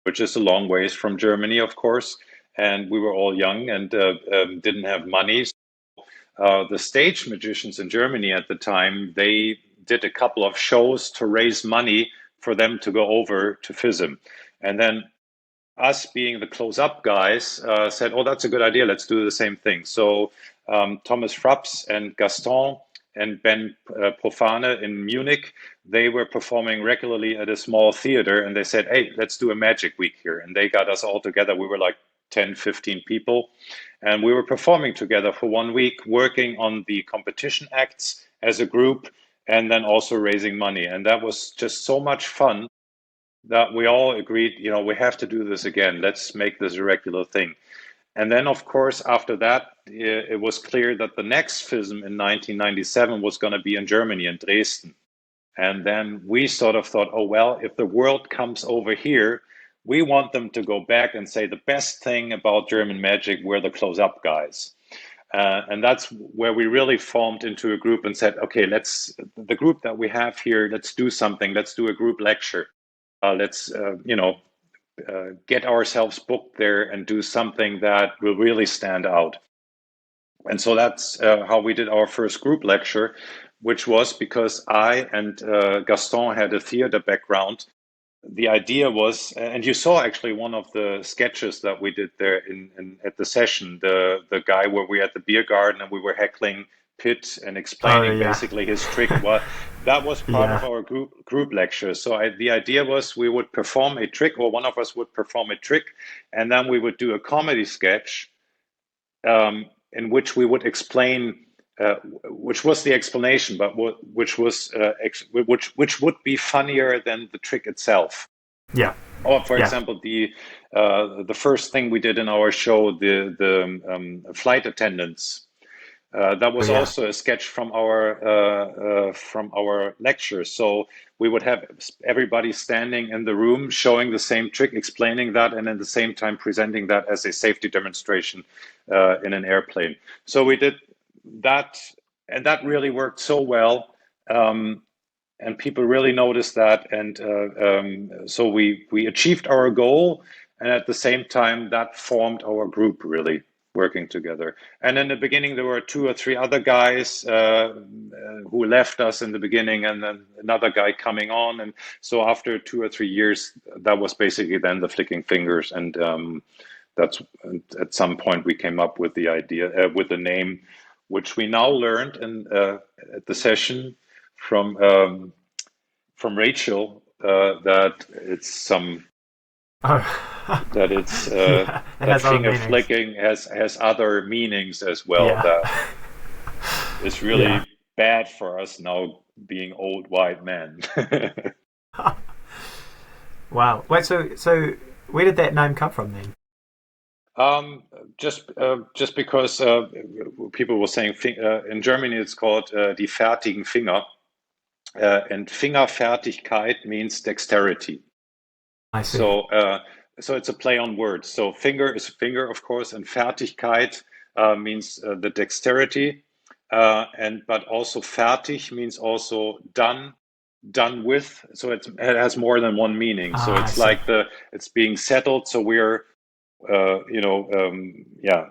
which is a long ways from Germany, of course. And we were all young and didn't have money. The stage magicians in Germany at the time, they did a couple of shows to raise money for them to go over to FISM. And then us being the close-up guys said, "Oh, that's a good idea. Let's do the same thing." So Thomas Frapps and Gaston and Ben Profane in Munich, they were performing regularly at a small theater, and they said, "Hey, let's do a magic week here." And they got us all together. We were like 10, 15 people, and we were performing together for 1 week, working on the competition acts as a group, and then also raising money. And that was just so much fun that we all agreed, we have to do this again. Let's make this a regular thing. And then, of course, after that, it was clear that the next FISM in 1997 was going to be in Germany, in Dresden. And then we sort of thought, oh, well, if the world comes over here, we want them to go back and say the best thing about German magic were the close-up guys. And that's where we really formed into a group and said, okay, the group that we have here, let's do something. Let's do a group lecture. Let's, get ourselves booked there and do something that will really stand out. And so that's how we did our first group lecture, which was because I and Gaston had a theater background. The idea was, and you saw actually one of the sketches that we did there at the session, the guy where we had the beer garden and we were heckling Pitt and Oh explaining yeah, basically his trick. Well, that was part of yeah, our group lecture. So the idea was we would perform a trick, or one of us would perform a trick, and then we would do a comedy sketch in which we would explain, which was the explanation, but which would be funnier than the trick itself. yeah, Or, for yeah, example, the first thing we did in our show, the flight attendants. That oh was yeah, also a sketch from our lecture. So we would have everybody standing in the room, showing the same trick, explaining that, and at the same time presenting that as a safety demonstration in an airplane. So we did that, and that really worked so well. And people really noticed that, and so we achieved our goal, and at the same time that formed our group, really working together. And in the beginning there were two or three other guys who left us in the beginning, and then another guy coming on, and so after 2 or 3 years that was basically then the Flicking Fingers. And that's at some point we came up with the idea, with the name, which we now learned in at the session from Rachel, that it's some oh that it's yeah. It that has other finger meanings. flicking has other meanings as well. Yeah, That is yeah. really bad for us now, being old white men. Wow. Wait, so where did that name come from then? um, just because people were saying in Germany it's called die fertigen Finger, and Fingerfertigkeit means dexterity. I see. So, so it's a play on words. So finger is finger, of course, and Fertigkeit means the dexterity, and but also fertig means also done with. So it has more than one meaning. So Ah, I it's see. like it's being settled. So we're yeah.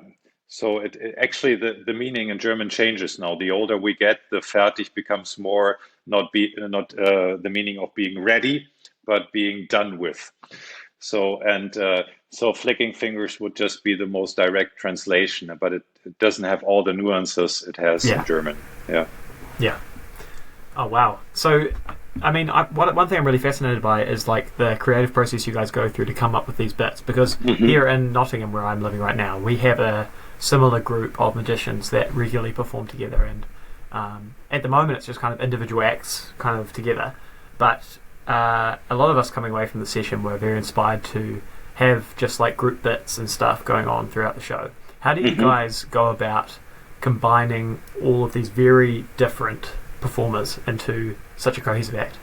So it actually the meaning in German changes now. The older we get, the fertig becomes more not the meaning of being ready, but being done with. So and so flicking fingers would just be the most direct translation, but it doesn't have all the nuances it has in Yeah. German. Yeah. Yeah. Oh wow. So, I mean, one thing I'm really fascinated by is like the creative process you guys go through to come up with these bits. Because Hmm. here in Nottingham, where I'm living right now, we have a similar group of magicians that regularly perform together, and at the moment it's just kind of individual acts kind of together. But a lot of us coming away from the session were very inspired to have just like group bits and stuff going on throughout the show. How do you Hmm. guys go about combining all of these very different performers into such a cohesive act?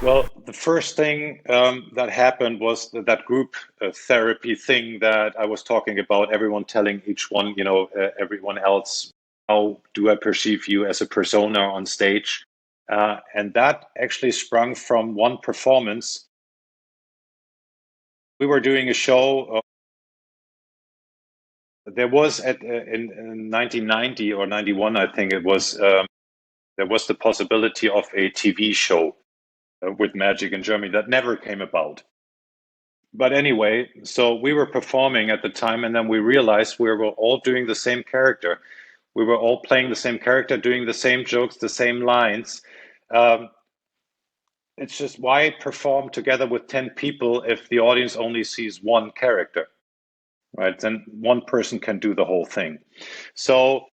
Well, the first thing that happened was that group therapy thing that I was talking about, everyone telling each one, everyone else, how do I perceive you as a persona on stage? And that actually sprung from one performance. We were doing a show. There was in 1990 or 91, I think it was, there was the possibility of a TV show with magic in Germany that never came about. But anyway, so we were performing at the time, and then we realized we were all doing the same character. We were all playing the same character, doing the same jokes, the same lines. Um, it's just why perform together with 10 people if the audience only sees one character, right? Then one person can do the whole thing. So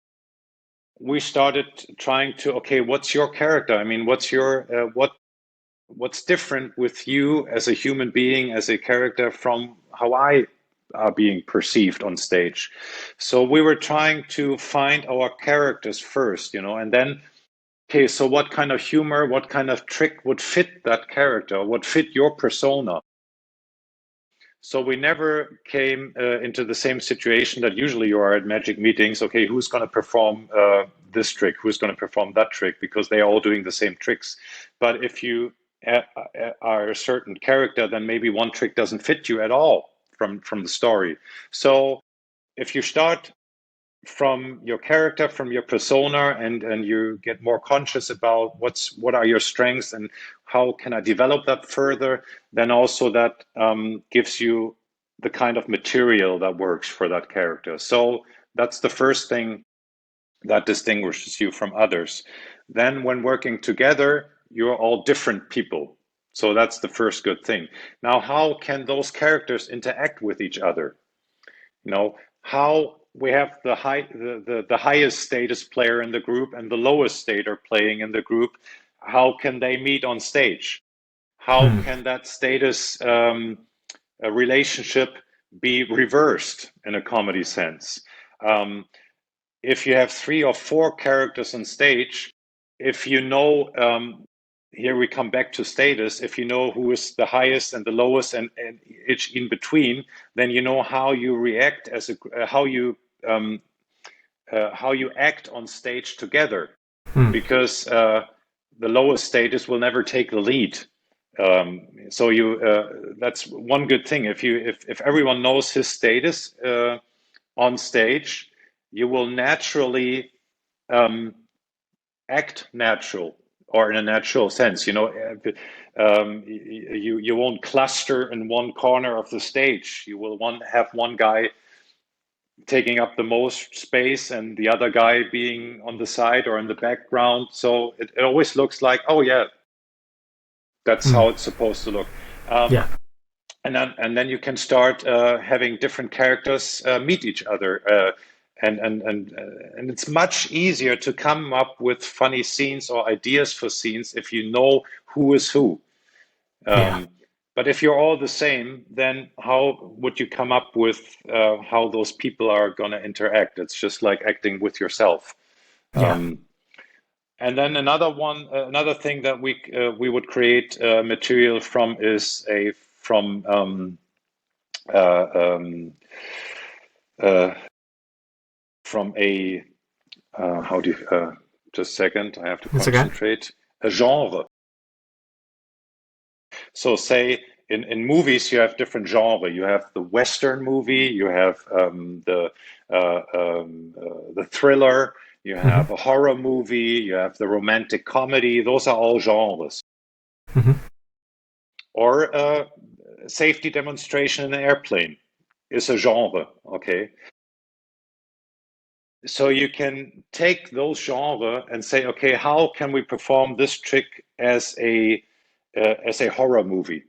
we started trying to, okay, what's your character? I mean, what's different with you as a human being, as a character, from how I are being perceived on stage? So we were trying to find our characters first, and then, okay, so what kind of humor, what kind of trick would fit that character, would fit your persona? So we never came into the same situation that usually you are at magic meetings. Okay, who's going to perform this trick? Who's going to perform that trick? Because they are all doing the same tricks. But if you are a certain character, then maybe one trick doesn't fit you at all from the story. So if you start from your character, from your persona, and you get more conscious about what are your strengths and how can I develop that further, then also that gives you the kind of material that works for that character. So that's the first thing that distinguishes you from others. Then when working together, you're all different people. So that's the first good thing. Now, how can those characters interact with each other? How we have the highest status player in the group and the lowest status playing in the group, how can they meet on stage? How Hmm. can that status relationship be reversed in a comedy sense? If you have 3 or 4 characters on stage, if you know, here we come back to status, if you know who is the highest and the lowest and each in between, then you know how you react how you act on stage together, Hmm. because the lowest status will never take the lead. So that's one good thing. If everyone knows his status on stage, you will naturally um, act natural, or in a natural sense. You won't cluster in one corner of the stage. You will have one guy taking up the most space and the other guy being on the side or in the background. So it always looks like, oh yeah, that's Hmm. how it's supposed to look. Um, Yeah. and then you can start having different characters meet each other, and it's much easier to come up with funny scenes or ideas for scenes if you know who is who. Yeah. Um, but if you're all the same, then how would you come up with how those people are going to interact? It's just like acting with yourself. Yeah. Um, and then another thing that we would create material from is a from uh, um, uh, from a how do you just a second, I have to It's okay. concentrate, a genre. So say in movies you have different genre. You have the Western movie, you have the thriller, you Hmm. have a horror movie, you have the romantic comedy. Those are all genres. Hmm. Or safety demonstration in an airplane is a genre. Okay, So you can take those genre and say, okay, how can we perform this trick as a horror movie?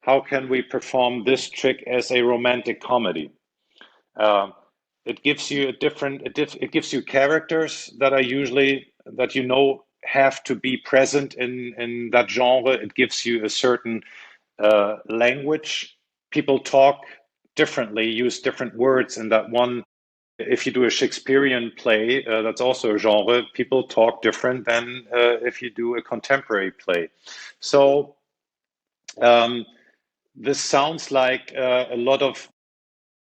How can we perform this trick as a romantic comedy? Um, it gives you a different, it gives you characters that are usually that have to be present in that genre. It gives you a certain language. People talk differently, use different words in that one. If you do a Shakespearean play, that's also a genre. People talk different than if you do a contemporary play. So um, this sounds like a lot of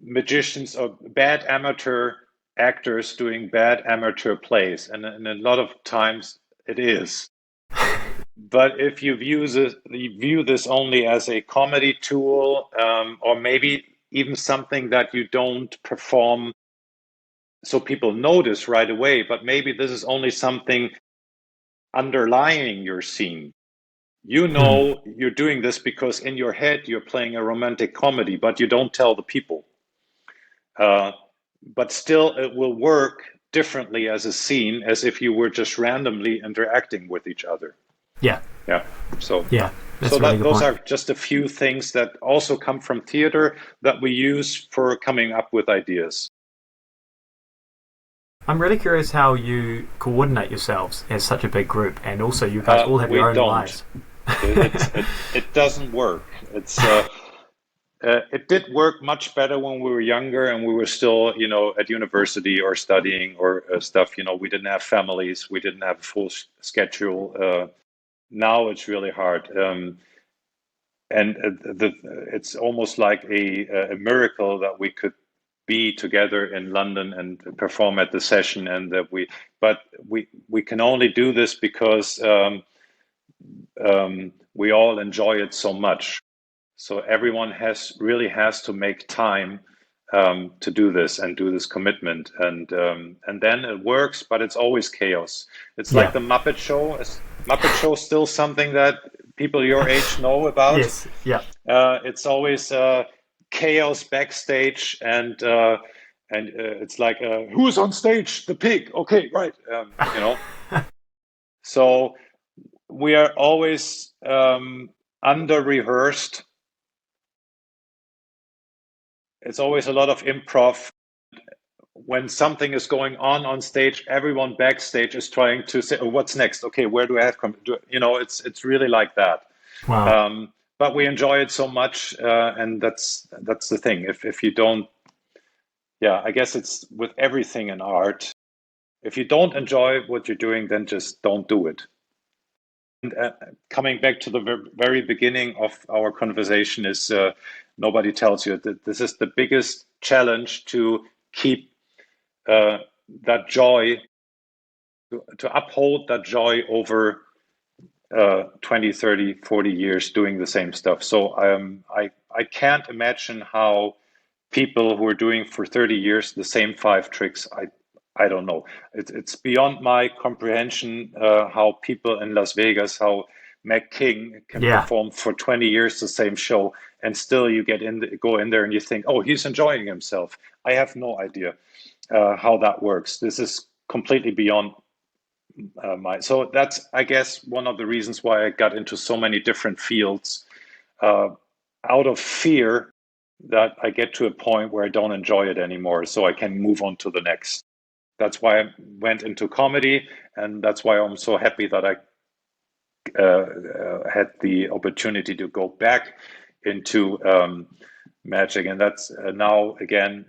magicians or bad amateur actors doing bad amateur plays, and a lot of times it is. But if you view this only as a comedy tool, or maybe even something that you don't perform so people notice right away, but maybe this is only something underlying your scene. You Hmm. know you're doing this because in your head you're playing a romantic comedy, but you don't tell the people. Uh, but still, it will work differently as a scene as if you were just randomly interacting with each other. Yeah, Yeah. So, yeah, so that's a really that good those point. are just a few things that also come from theater that we use for coming up with ideas. I'm really curious how you coordinate yourselves as such a big group, and also you guys all have We your own don't. lives. It doesn't work. It did work much better when we were younger and we were still, at university or studying or stuff. We didn't have families, we didn't have a full schedule. Now it's really hard, and it's almost like a miracle that we could be together in London and perform at the session, and but we can only do this because we all enjoy it so much. So everyone has to make time to do this and do this commitment, and then it works, but it's always chaos. It's like Yeah. the Muppet Show. Is Muppet Show still something that people your age know about? Yes. Yeah. It's always chaos backstage, and it's like who's on stage? The pig. Okay, right. So we are always under rehearsed. It's always a lot of improv. When something is going on stage, everyone backstage is trying to say, oh, "What's next? Okay, where do I have come?" It's really like that. Wow. But we enjoy it so much, and that's the thing. If you don't, yeah, I guess it's with everything in art. If you don't enjoy what you're doing, then just don't do it. And coming back to the very beginning of our conversation is nobody tells you that this is the biggest challenge to keep uh, that joy, to uphold that joy over 20, 30, 40 years doing the same stuff. So I can't imagine how people who are doing for 30 years the same five tricks, I don't know. It's beyond my comprehension how people in Las Vegas, how Mac King can Yeah. perform for 20 years the same show, and still you go in there and you think, oh, he's enjoying himself. I have no idea how that works. This is completely beyond my. So that's, I guess, one of the reasons why I got into so many different fields, uh, out of fear that I get to a point where I don't enjoy it anymore, so I can move on to the next. That's why I went into comedy, and that's why I'm so happy that I had the opportunity to go back into magic, and that's now again,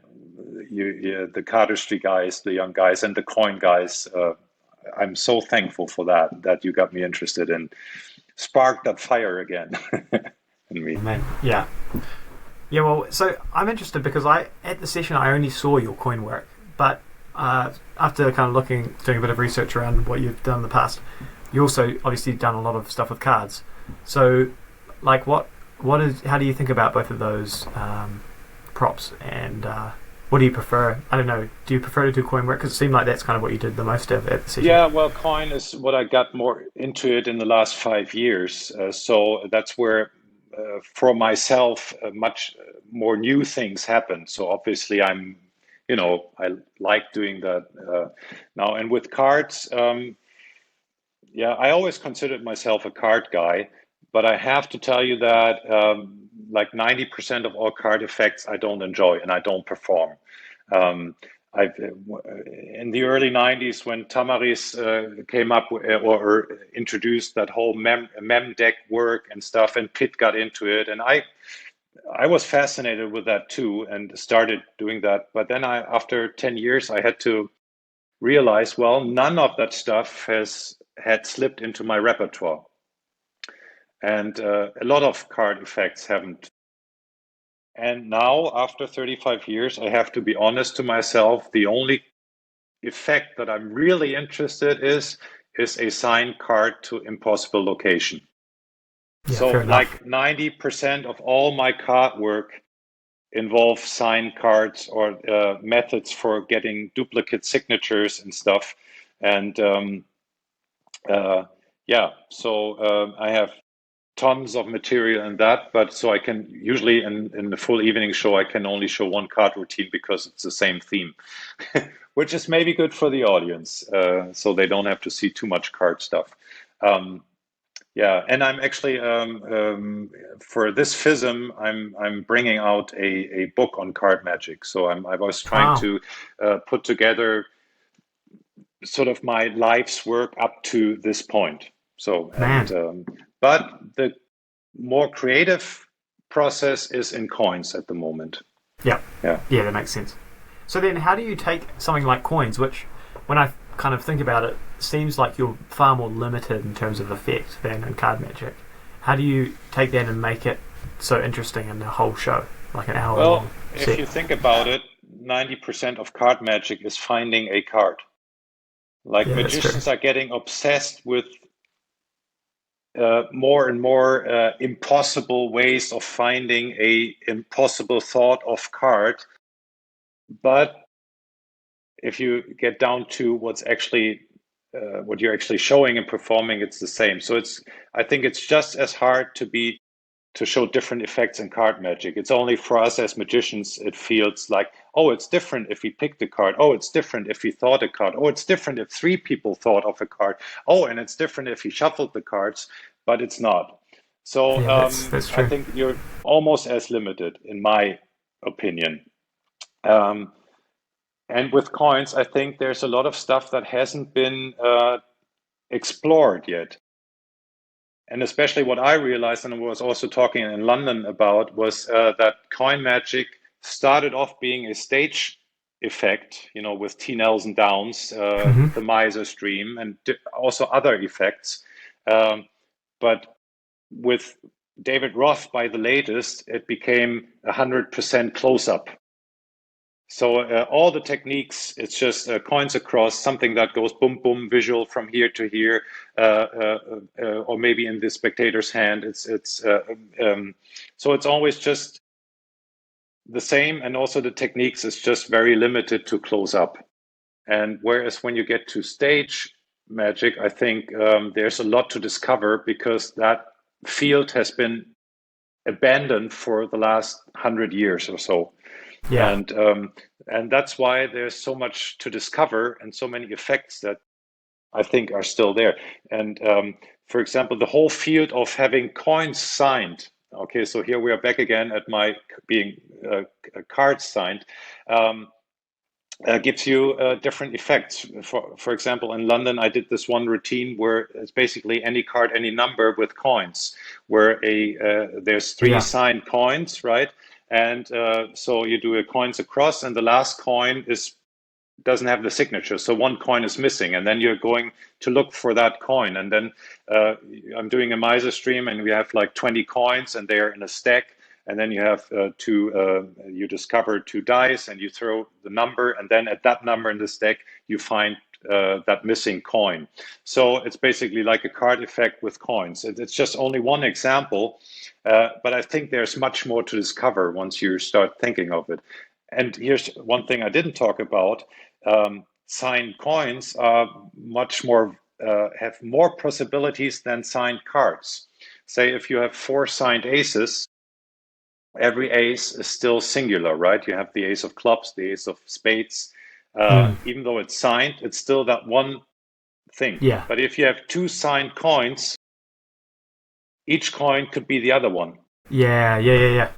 the cardistry guys, the young guys, and the coin guys. I'm so thankful for that you got me interested and sparked that fire again in me. Man. Yeah. Yeah. Well, so I'm interested because at the session I only saw your coin work, but after kind of doing a bit of research around what you've done in the past, you also obviously done a lot of stuff with cards. So, like, how do you think about both of those props, and what do you prefer? I don't know. Do you prefer to do coin work? Because it seemed like that's kind of what you did the most of at the session. Yeah, well, coin is what I got more into it in the last 5 years. So that's where, for myself, much more new things happen. So obviously, I'm, I like doing that now. And with cards, yeah, I always considered myself a card guy, but I have to tell you that like 90% of all card effects I don't enjoy and I don't perform. Um, I've in the early 90s when Tamaris came up or introduced that whole mem deck work and stuff, and Pitt got into it, and I was fascinated with that too, and started doing that. But then after 10 years, I had to realize, well, none of that stuff has had slipped into my repertoire, and a lot of card effects haven't. And now, after 35 years, I have to be honest to myself. The only effect that I'm really interested is a signed card to impossible location. Yeah, So fair enough. like 90% of all my card work involve signed cards or methods for getting duplicate signatures and stuff. And uh, yeah, so I have tons of material in that, but so I can usually in the full evening show, I can only show one card routine because it's the same theme, which is maybe good for the audience, so they don't have to see too much card stuff. Um, yeah, and I'm actually for this FISM, I'm bringing out a book on card magic. So I was trying Wow, to put together sort of my life's work up to this point. So and man. but the more creative process is in coins at the moment. Yeah, Yeah. yeah, that makes sense. So then, how do you take something like coins, which, when I kind of think about it, seems like you're far more limited in terms of effect than in card magic? How do you take that and make it so interesting in the whole show, like an hour Well, long if set? you think about it, 90% of card magic is finding a card. Like Yeah, that's true. magicians are getting obsessed with more and more impossible ways of finding a impossible thought of card. But if you get down to what's actually what you're actually showing and performing, it's the same. So I think it's just as hard to show different effects in card magic. It's only for us as magicians, it feels like, oh, it's different if we picked a card. Oh, it's different if we thought a card. Oh, it's different if three people thought of a card. Oh, and it's different if we shuffled the cards, but it's not. So Yeah, that's I true. think you're almost as limited, in my opinion. Um, and with coins, I think there's a lot of stuff that hasn't been explored yet. And especially what I realized, and I was also talking in London about, was that coin magic started off being a stage effect, with T-Nels and Downs, Hmm. the Miser stream, and also other effects. Um, but with David Roth, by the latest, it became 100% close-up. So all the techniques, it's just coins across, something that goes boom, boom, visual from here to here, or maybe in the spectator's hand. So it's always just the same, and also the techniques is just very limited to close up. And whereas when you get to stage magic, I think there's a lot to discover because that field has been abandoned for the last 100 years or so. Yeah, And that's why there's so much to discover and so many effects that I think are still there. And for example, the whole field of having coins signed. Okay, so here we are back again at my being cards signed. Um, gives you different effects. For example, in London, I did this one routine where it's basically any card, any number with coins, where there's three yeah, signed coins, right? And so you do a coins across, and the last coin doesn't have the signature, so one coin is missing, and then you're going to look for that coin. And then I'm doing a miser stream, and we have like 20 coins, and they're in a stack. And then you have you discover two dice, and you throw the number, and then at that number in the stack, you find that missing coin. So it's basically like a card effect with coins. It's just only one example, but I think there's much more to discover once you start thinking of it. And here's one thing I didn't talk about. Signed coins are much more have more possibilities than signed cards. Say if you have four signed aces, every ace is still singular, right? You have the ace of clubs, the ace of spades. Mm. Even though it's signed, it's still that one thing. Yeah. But if you have two signed coins, each coin could be the other one Yeah. Yeah. Yeah. Yeah.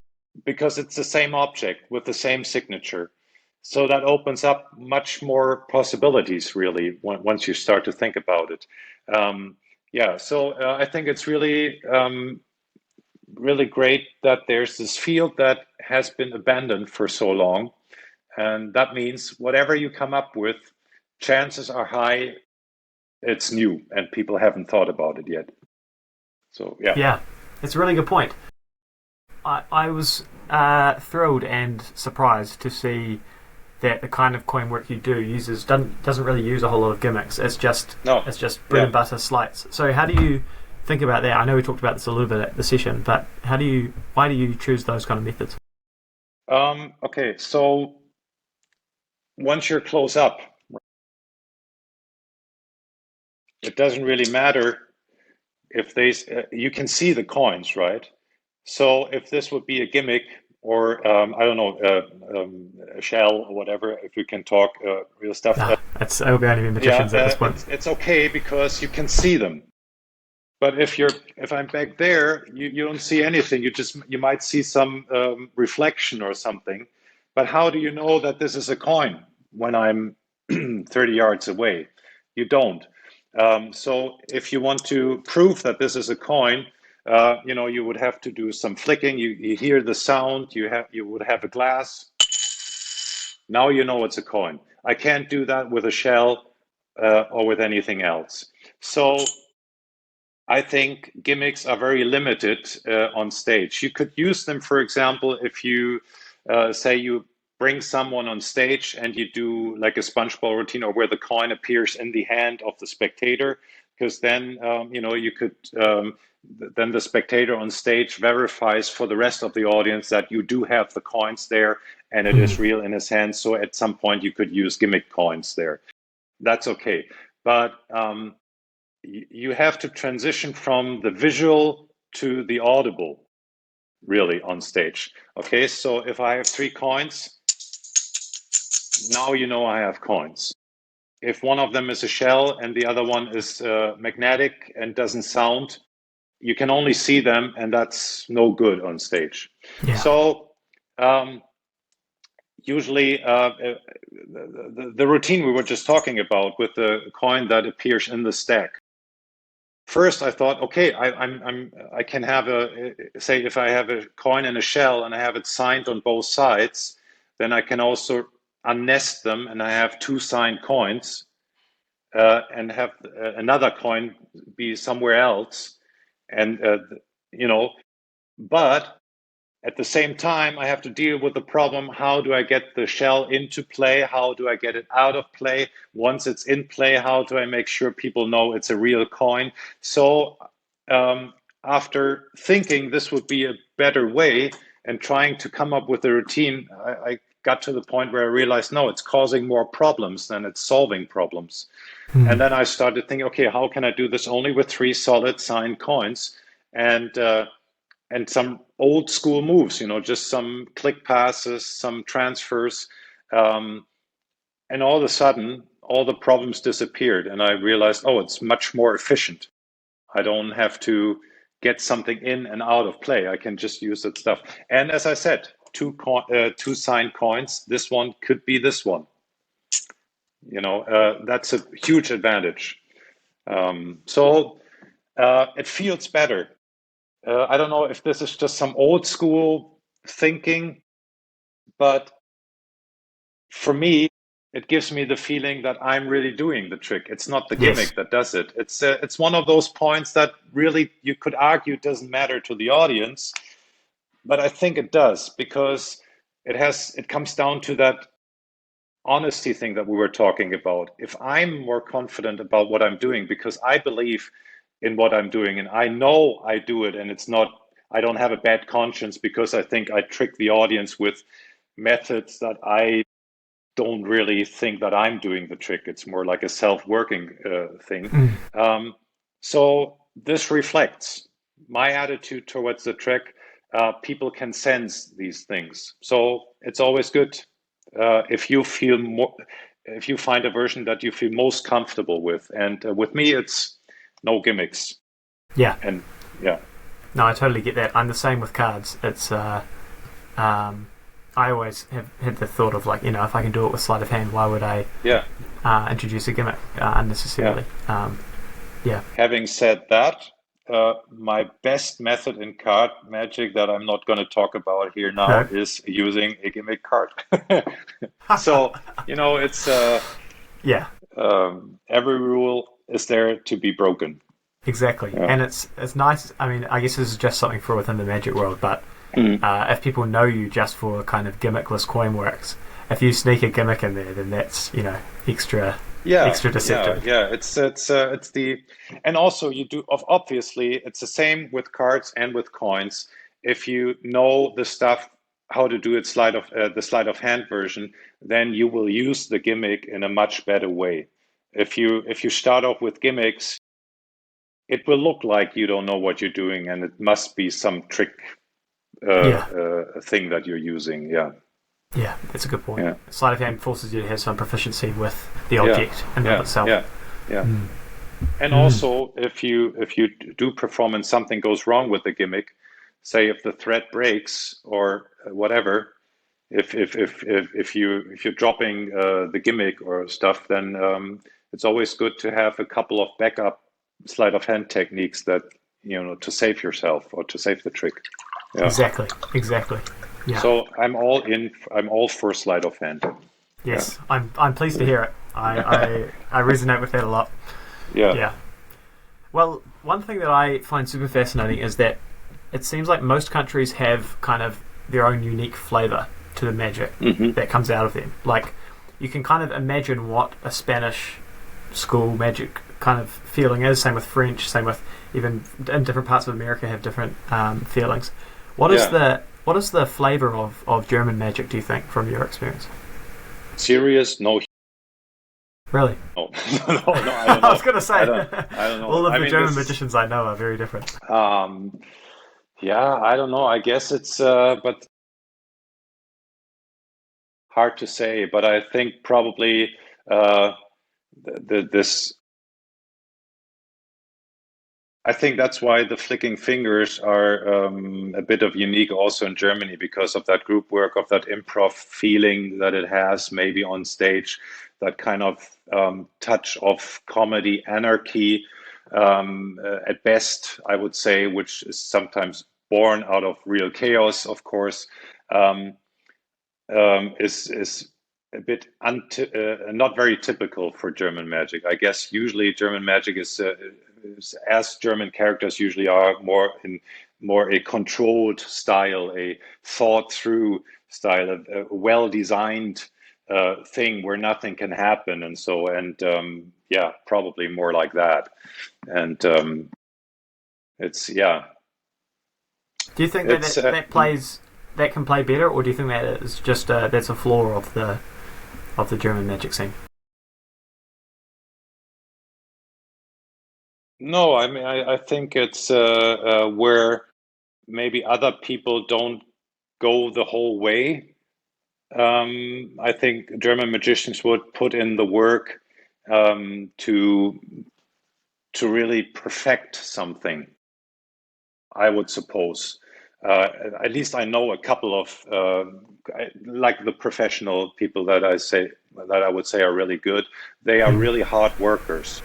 because it's the same object with the same signature. So that opens up much more possibilities, really, once you start to think about it. Um, yeah, so I think it's really great that there's this field that has been abandoned for so long. And that means whatever you come up with, chances are high it's new and people haven't thought about it yet. So, yeah. Yeah. It's a really good point. I was thrilled and surprised to see that the kind of coin work you do doesn't really use a whole lot of gimmicks. No, It's just bread yeah. and butter sleights. So how do you think about that? I know we talked about this a little bit at the session, but why do you choose those kind of methods? Okay, so once you're close up, it doesn't really matter if you can see the coins, right? So if this would be a gimmick or I don't know, a shell or whatever, if we can talk real stuff, It'll be only yeah, magicians at this point. it's okay because you can see them. But if I'm back there, you don't see anything. You might see some reflection or something. But how do you know that this is a coin when I'm 30 yards away? You don't. So if you want to prove that this is a coin, you would have to do some flicking. You hear the sound. You would have a glass. Now you know it's a coin. I can't do that with a shell or with anything else. So I think gimmicks are very limited on stage. You could use them, for example, if you say you bring someone on stage and you do like a sponge ball routine or where the coin appears in the hand of the spectator, because then you could then the spectator on stage verifies for the rest of the audience that you do have the coins there and it is Mm. real in his hand. So at some point you could use gimmick coins there. That's okay, but you have to transition from the visual to the audible really on stage. Okay, so if I have three coins, now you know I have coins. If one of them is a shell and the other one is magnetic and doesn't sound, you can only see them, and that's no good on stage. Yeah. So usually the routine we were just talking about with the coin that appears in the stack. First, I thought, okay, I can have say if I have a coin and a shell and I have it signed on both sides, then I can also unnest them and I have two signed coins and have another coin be somewhere else, and but at the same time, I have to deal with the problem, how do I get the shell into play? How do I get it out of play? Once it's in play, how do I make sure people know it's a real coin? So after thinking this would be a better way and trying to come up with a routine, I got to the point where I realized, no, it's causing more problems than it's solving problems. And Mm. then I started thinking, okay, how can I do this only with three solid signed coins? And some old school moves, just some click passes, some transfers. Um, and all of a sudden, all the problems disappeared. And I realized, oh, it's much more efficient. I don't have to get something in and out of play. I can just use that stuff. And as I said, two signed coins. This one could be this one. That's a huge advantage. So it feels better. I don't know if this is just some old school thinking, but for me, it gives me the feeling that I'm really doing the trick. It's not the Yes. gimmick that does it. It's one of those points that really you could argue doesn't matter to the audience, but I think it does because it comes down to that honesty thing that we were talking about. If I'm more confident about what I'm doing because I believe in what I'm doing and I know I do it and I don't have a bad conscience because I think I trick the audience with methods that I don't really think that I'm doing the trick. It's more like a self-working thing. Mm. So this reflects my attitude towards the trick. people can sense these things. So it's always good if you feel more, if you find a version that you feel most comfortable with. And with me, it's no gimmicks. Yeah. And yeah, No, I totally get that. I'm the same with cards. Um, I always have had the thought of like, if I can do it with sleight of hand, why would I yeah, introduce a gimmick yeah. unnecessarily? Yeah. Having said that, my best method in card magic that I'm not going to talk about here now No. is using a gimmick card. So, it's Yeah. every rule is there to be broken. Exactly. Yeah. And it's nice. I mean, I guess this is just something for within the magic world, but Mm. if people know you just for kind of gimmickless coin works, if you sneak a gimmick in there, then that's extra Yeah, extra yeah, deceptive. yeah. It's the, and also you do obviously it's the same with cards and with coins. If you know the stuff how to do it the sleight of hand version, then you will use the gimmick in a much better way. If you start off with gimmicks, it will look like you don't know what you're doing, and it must be some trick Yeah. thing that you're using. Yeah, Yeah, that's a good point. yeah, Sleight of hand forces you to have some proficiency with the yeah, object in and of yeah, itself. yeah, yeah. Mm. And Mm. also, if you do perform and something goes wrong with the gimmick, say if the thread breaks or whatever, if you're dropping the gimmick or stuff, then it's always good to have a couple of backup sleight of hand techniques that to save yourself or to save the trick. Yeah. Exactly. Exactly. Yeah. So I'm all in. I'm all for sleight of hand. Yeah. Yes. I'm pleased to hear it. I resonate with that a lot. Yeah. Yeah. Well, one thing that I find super fascinating is that it seems like most countries have kind of their own unique flavor to the magic Hmm. that comes out of them. Like, you can kind of imagine what a Spanish school magic kind of feeling is. Same with French. Same with even in different parts of America have different feelings. What is Yeah. the flavor of German magic? Do you think, from your experience? Serious? No. Really? No. No. No. I don't I was know. going to say, I don't know. all of I the mean, German this. magicians I know are very different. Yeah. I don't know. I guess it's but hard to say. But I think probably uh, this. I think that's why the flicking fingers are a bit of unique also in Germany because of that group work, of that improv feeling that it has maybe on stage, that kind of touch of comedy, anarchy, at best, I would say, which is sometimes born out of real chaos, of course, um, is a bit not very typical for German magic. I guess usually German magic is as German characters usually are more a controlled style, a thought through style, a well designed thing where nothing can happen, and so yeah, probably more like that. And it's yeah, Do you think that it's that can play better, or do you think that is just that's a flaw of the German magic scene? no, I mean I think it's where maybe other people don't go the whole way. I think German magicians would put in the work to really perfect something, I would suppose. Uh, at least I know a couple of like the professional people that I would say are really good. They are Mm. really hard workers,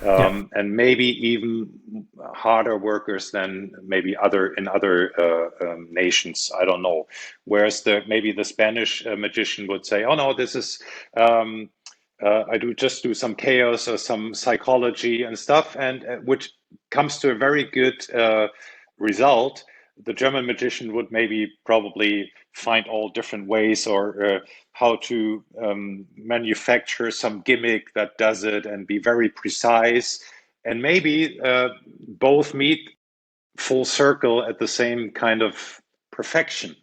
Yeah. and maybe even harder workers than maybe other nations. I don't know. Whereas maybe the Spanish magician would say, "Oh no, this is." I do some chaos or some psychology and stuff, and which comes to a very good result. The German magician would maybe probably find all different ways or how to manufacture some gimmick that does it and be very precise. And maybe both meet full circle at the same kind of perfection,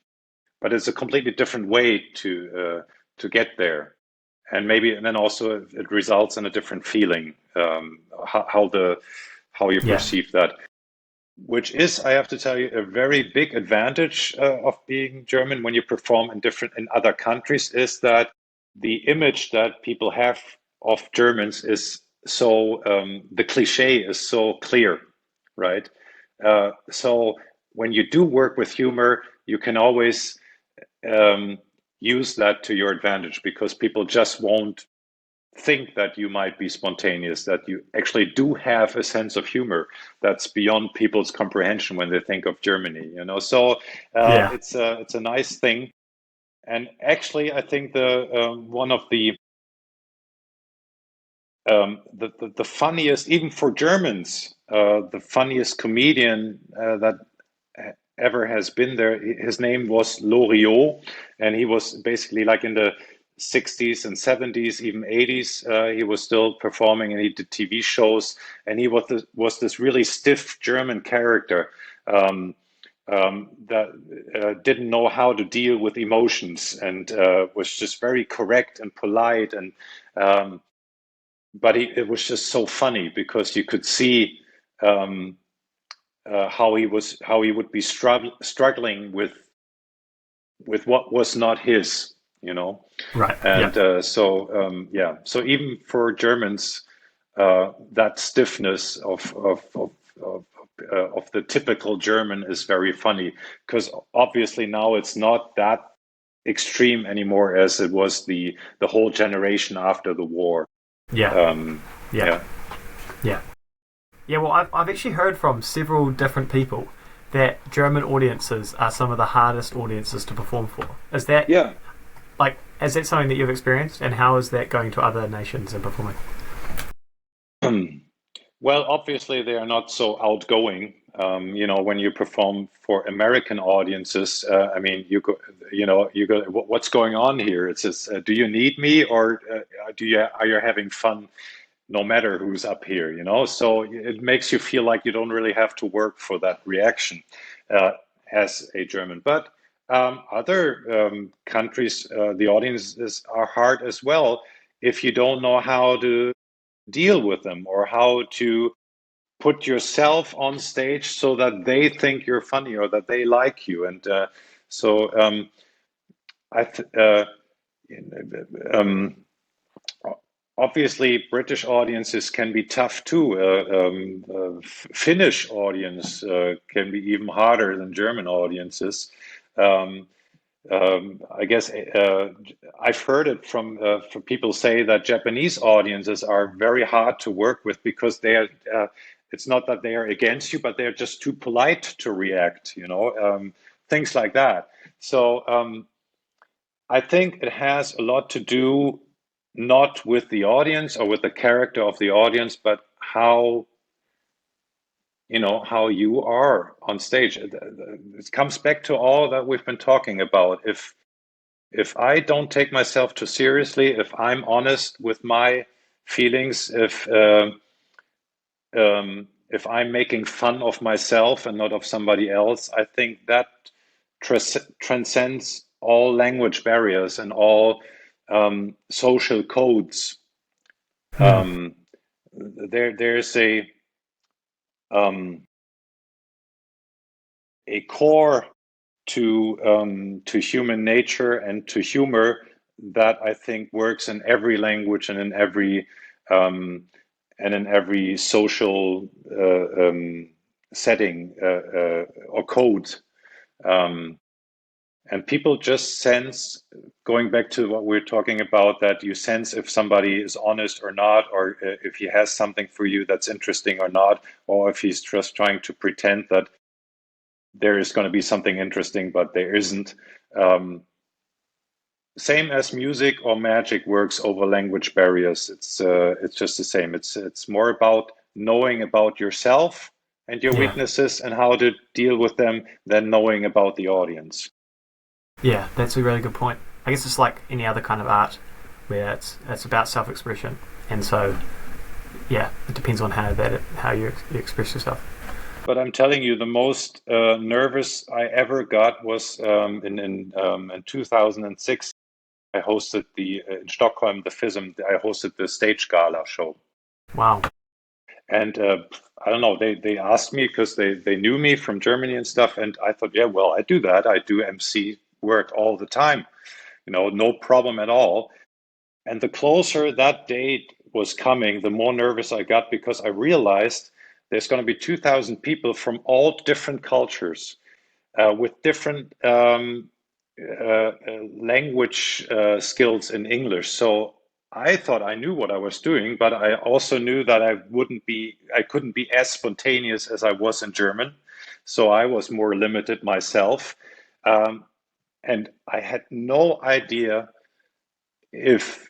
but it's a completely different way to get there. And then also it results in a different feeling, how you Yeah. perceive that. which is, I have to tell you, a very big advantage of being German when you perform in other countries, is that the image that people have of Germans is so the cliche is so clear, right? So when you do work with humor, you can always um, use that to your advantage because people just won't think that you might be spontaneous, that you actually do have a sense of humor that's beyond people's comprehension when they think of Germany, you know. So Yeah. it's a nice thing. And actually, I think the one of the funniest, even for Germans, the funniest comedian that ever has been there. His name was Loriot, and he was basically like in the 60s and 70s, even 80s. He was still performing, and he did TV shows. And he was this really stiff German character that didn't know how to deal with emotions and was just very correct and polite. And but it was just so funny because you could see. Um, how he would be struggling with what was not his, you know. Right. Yeah. And yeah, so even for Germans, that stiffness of the typical German is very funny because obviously now it's not that extreme anymore as it was the whole generation after the war. Yeah. Yeah. Yeah. Yeah. Yeah. Well, I've actually heard from several different people that German audiences are some of the hardest audiences to perform for. Is that Yeah. like is that something that you've experienced, and how is that going to other nations and performing? Well, obviously they are not so outgoing. You know, when you perform for American audiences, I mean, you go, what's going on here? It says, do you need me, or are you having fun no matter who's up here? You know, so it makes you feel like you don't really have to work for that reaction uh, as a German. But other countries, the audiences are hard as well if you don't know how to deal with them or how to put yourself on stage so that they think you're funny or that they like you. And so I th um, obviously British audiences can be tough too. Finnish audience can be even harder than German audiences. Um, I guess I've heard it from people say that Japanese audiences are very hard to work with because they are. It's not that they are against you, but they're just too polite to react. You know, things like that. So I think it has a lot to do not with the audience or with the character of the audience, but how how you are on stage. It comes back to all that we've been talking about. If I don't take myself too seriously, if I'm honest with my feelings, if I'm making fun of myself and not of somebody else, I think that transcends all language barriers and all social codes. Hmm. There's um, a core to human nature and to humor that I think works in every language um, and in every social setting or code. Um, and people just sense, going back to what we're talking about, that you sense if somebody is honest or not, or if he has something for you that's interesting or not, or if he's just trying to pretend that there is going to be something interesting, but there isn't. Um, Same as music or magic works over language barriers. It's just the same. It's more about knowing about yourself and your Yeah. weaknesses and how to deal with them than knowing about the audience. Yeah. That's a really good point. I guess it's like any other kind of art, where it's about self expression, and so yeah, it depends on how you express yourself. But I'm telling you, the most nervous I ever got was in 2006. I hosted the in Stockholm, the FISM. I hosted the Stage Gala show. Wow. And I don't know, they asked me because they knew me from Germany and stuff. And I thought, yeah, well, I do that. I do MC work all the time, no problem at all. And the closer that date was coming, the more nervous I got because I realized there's going to be 2,000 people from all different cultures with different language skills in English. So I thought I knew what I was doing, but I also knew that I couldn't be as spontaneous as I was in German. So I was more limited myself. Um, and I had no idea if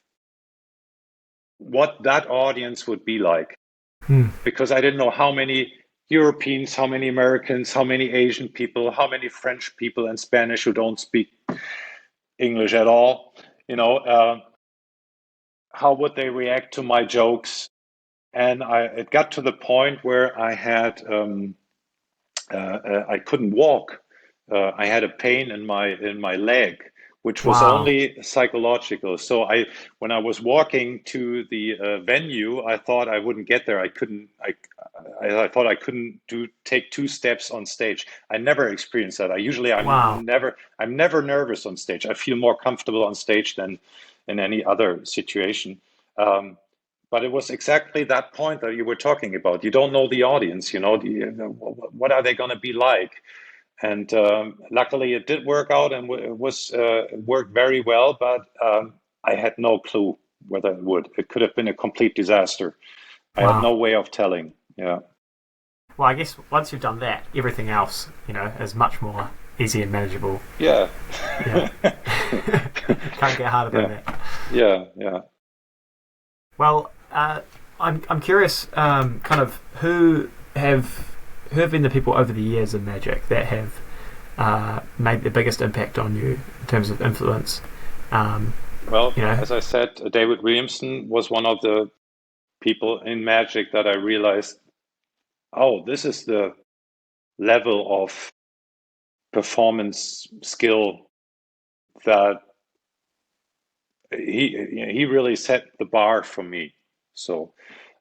what that audience would be like, because I didn't know how many Europeans, how many Americans, how many Asian people, how many French people and Spanish who don't speak English at all. How would they react to my jokes? And it got to the point where I couldn't walk. I had a pain in my leg, which was Wow. only psychological. So when I was walking to the venue, I thought I wouldn't get there. I couldn't. I thought I couldn't take two steps on stage. I never experienced that. Wow. I'm never nervous on stage. I feel more comfortable on stage than in any other situation. Um, but it was exactly that point that you were talking about. You don't know the audience, what are they going to be like? And luckily it did work out and it worked very well, but I had no clue whether it would. It could have been a complete disaster. I had Wow. no way of telling. Yeah. Well, I guess once you've done that, everything else, is much more easy and manageable. Yeah. Yeah. Can't get harder than Yeah. that. Yeah. Yeah. Well, I'm curious, kind of who have been the people over the years in Magic that have made the biggest impact on you in terms of influence. Um, Well, you know, as I said, David Williamson was one of the people in Magic that I realized, oh, this is the level of performance skill that he really set the bar for me. So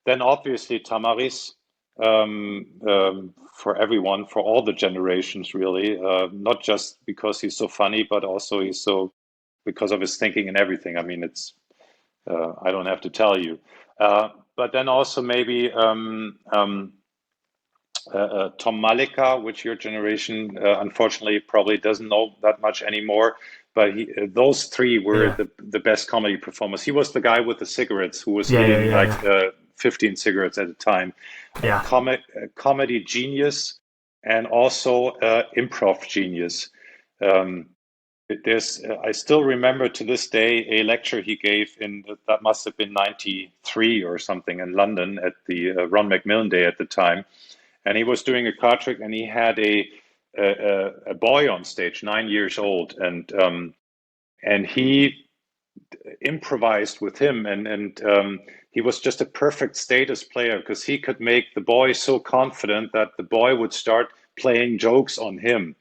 then obviously Tamaris, for everyone, for all the generations really, not just because he's so funny, but also he's so because of his thinking and everything. I mean, it's I don't have to tell you. But then also maybe Tom Malika, which your generation unfortunately probably doesn't know that much anymore. But those three were yeah, the best comedy performers. He was the guy with the cigarettes who was yeah, yeah, eating yeah, like yeah, 15 cigarettes at a time. yeah. A comedy genius and also improv genius. Um, I still remember to this day a lecture he gave that must have been 93 or something in London at the Ron Macmillan Day at the time, and he was doing a card trick, and he had a boy on stage, 9 years old, and he improvised with him, and he was just a perfect status player because he could make the boy so confident that the boy would start playing jokes on him,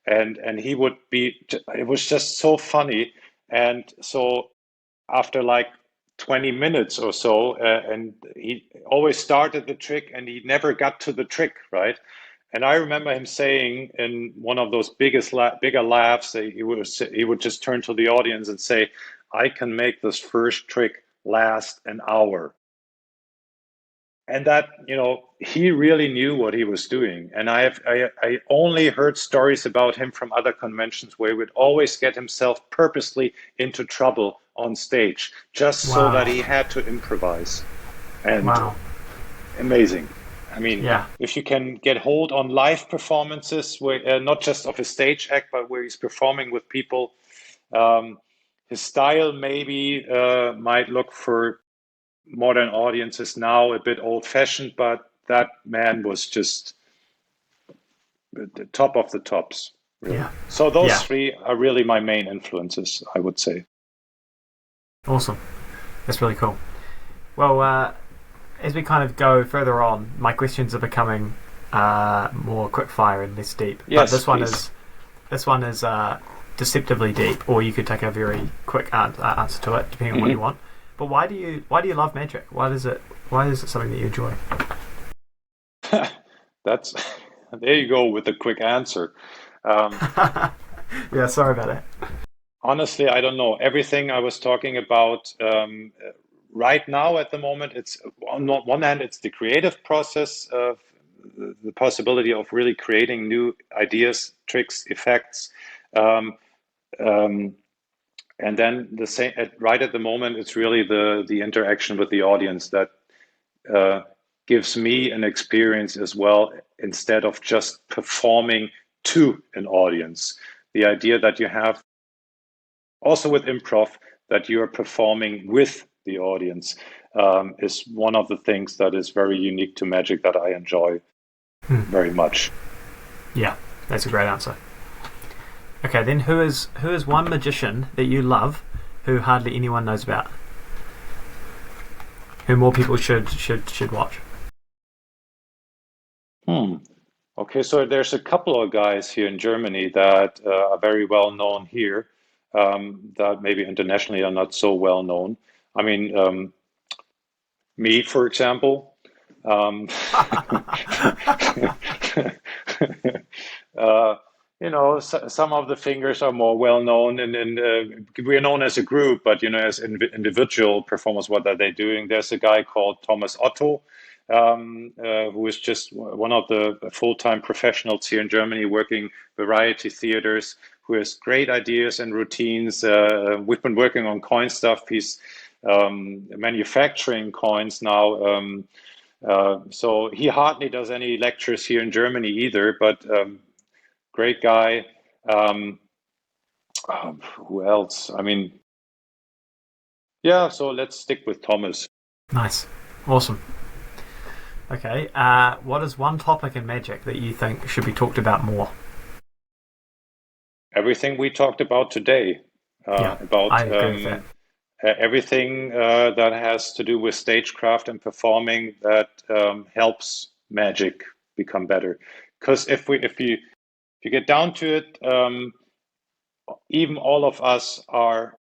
and he would be. It was just so funny, and so after like 20 minutes or so, and he always started the trick and he never got to the trick, right? And I remember him saying in one of those bigger laughs, he would just turn to the audience and say, "I can make this first trick last an hour." And that, he really knew what he was doing. And I only heard stories about him from other conventions where he would always get himself purposely into trouble on stage just so that Wow, he had to improvise. And wow, amazing. I mean, yeah, if you can get hold on live performances where not just of a stage act, but where he's performing with people, um, his style maybe might look for modern audiences now a bit old fashioned, but that man was just the top of the tops, really. yeah, So those yeah. three are really my main influences, I would say. Awesome. That's really cool. Well, as we kind of go further on, my questions are becoming more quick fire and less deep. But Yes, please. this one is deceptively deep, or you could take a very quick answer to it, depending on what you Hmm. want. But why do you love magic? Why is it something that you enjoy? That's there you go with the quick answer. Um, Yeah, sorry about that. Honestly, I don't know. Everything I was talking about right now at the moment, it's on one hand, it's the creative process of the possibility of really creating new ideas, tricks, effects. Um, um, and then the same, right at the moment, it's really the interaction with the audience that uh, gives me an experience as well, instead of just performing to an audience. The idea that you have also with improv, that you are performing with the audience, is one of the things that is very unique to magic that I enjoy Hmm. very much. Yeah, that's a great answer. Okay, then who is one magician that you love who hardly anyone knows about? Who more people should watch? Hmm. Okay, so there's a couple of guys here in Germany that are very well known here, that maybe internationally are not so well known. I mean, me, for example. Um, uh, some of the fingers are more well known, and we are known as a group, but as individual performers, what are they doing? There's a guy called Thomas Otto, who is just one of the full-time professionals here in Germany, working variety theaters, who has great ideas and routines. We've been working on coin stuff. He's manufacturing coins now. So he hardly does any lectures here in Germany either, but great guy. Um, who else? I mean, yeah, so let's stick with Thomas. Nice, awesome. Okay, what is one topic in magic that you think should be talked about more? Everything we talked about today, Yeah, I about agree with that. everything that has to do with stagecraft and performing that helps magic become better. Because if you get down to it, even all of us are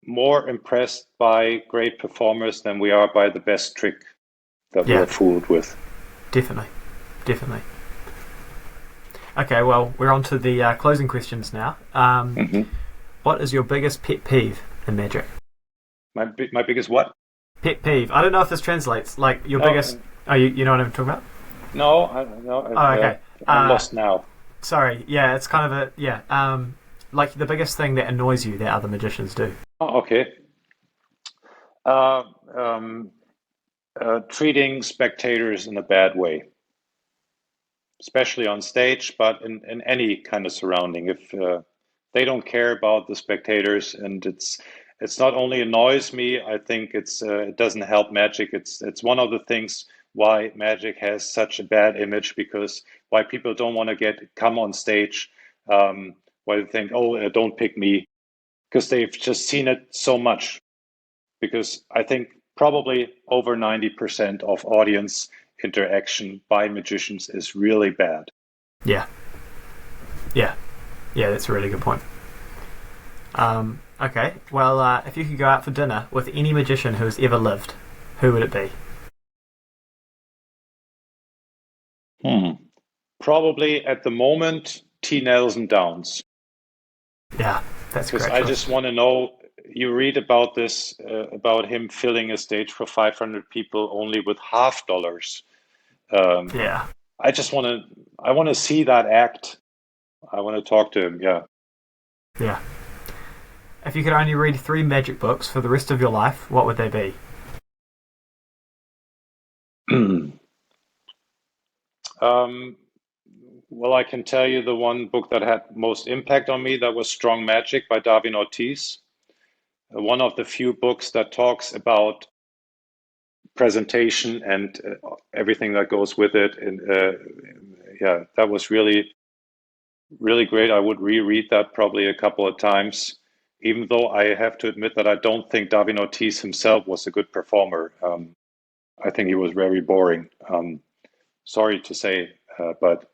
more impressed by great performers than we are by the best trick that we Yeah, are fooled with. definitely, definitely. Okay, well, we're on to the closing questions now. Hmm. What is your biggest pet peeve in magic? My biggest what? Pet peeve. I don't know if this translates. Like your biggest. No, Oh, you know what I'm talking about? no, no. Oh, okay. I'm lost now. Sorry. Yeah, it's kind of a yeah. Like the biggest thing that annoys you that other magicians do. Oh, okay. Uh, um, Treating spectators in a bad way, especially on stage, but in any kind of surrounding. If they don't care about the spectators, and it's not only annoys me, I think it doesn't help magic. It's one of the things why magic has such a bad image, because why people don't want to come on stage, why they think, oh, don't pick me, because they've just seen it so much. Because I think probably over 90% of audience interaction by magicians is really bad. Yeah. Yeah. Yeah. That's a really good point. Okay. Well, if you could go out for dinner with any magician who has ever lived, who would it be? Hmm. Probably at the moment, T. Nelson Downs, Yeah, that's a because great I choice. just want to know. You read about this, about him filling a stage for 500 people only with $50. Um, Yeah. I just want to. I want to see that act. I want to talk to him. Yeah. Yeah. If you could only read three magic books for the rest of your life, what would they be? um, Well, I can tell you the one book that had most impact on me, that was Strong Magic by Darwin Ortiz. One of the few books that talks about presentation and everything that goes with it. And yeah, that was really, really great. I would reread that probably a couple of times, even though I have to admit that I don't think Darwin Ortiz himself was a good performer. I think he was very boring. Sorry to say, but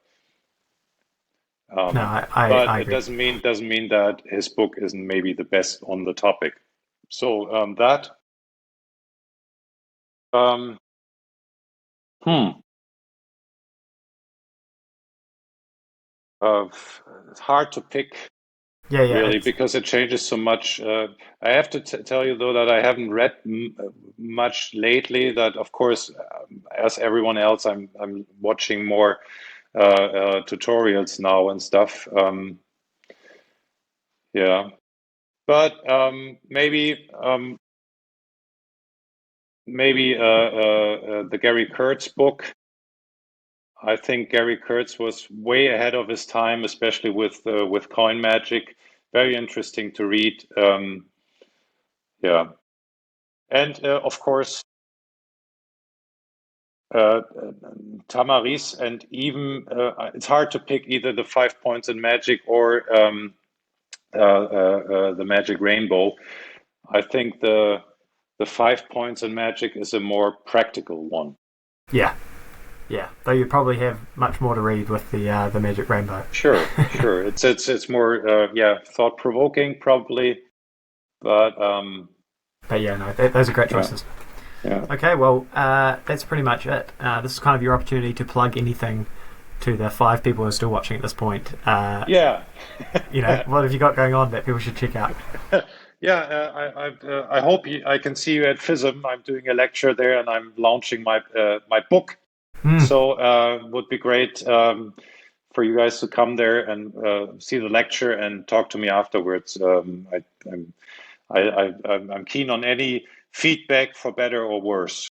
No, Um, I but it agree. doesn't mean that his book isn't maybe the best on the topic. So that um, hmm, Uh, it's hard to pick Yeah, yeah. really It's because it changes so much. I have to tell you though that I haven't read much lately. That of course, as everyone else, I'm watching more tutorials now and stuff. Yeah, but maybe the Gary Kurtz book. I think Gary Kurtz was way ahead of his time, especially with coin magic. Very interesting to read. Yeah, and of course uh, Tamaris, and even it's hard to pick either the 5 points in magic or the magic rainbow. I think the 5 points in magic is a more practical one. yeah, yeah. Though you probably have much more to read with the Magic Rainbow. Sure, sure. It's more yeah, thought provoking probably, but But yeah, no, those are great yeah, choices. yeah. Okay, well, that's pretty much it. This is kind of your opportunity to plug anything to the 5 people who are still watching at this point. Yeah. What have you got going on that people should check out? Yeah, I hope I can see you at FISM. I'm doing a lecture there, and I'm launching my book. Mm. So would be great for you guys to come there and see the lecture and talk to me afterwards. I'm keen on any feedback for better or worse.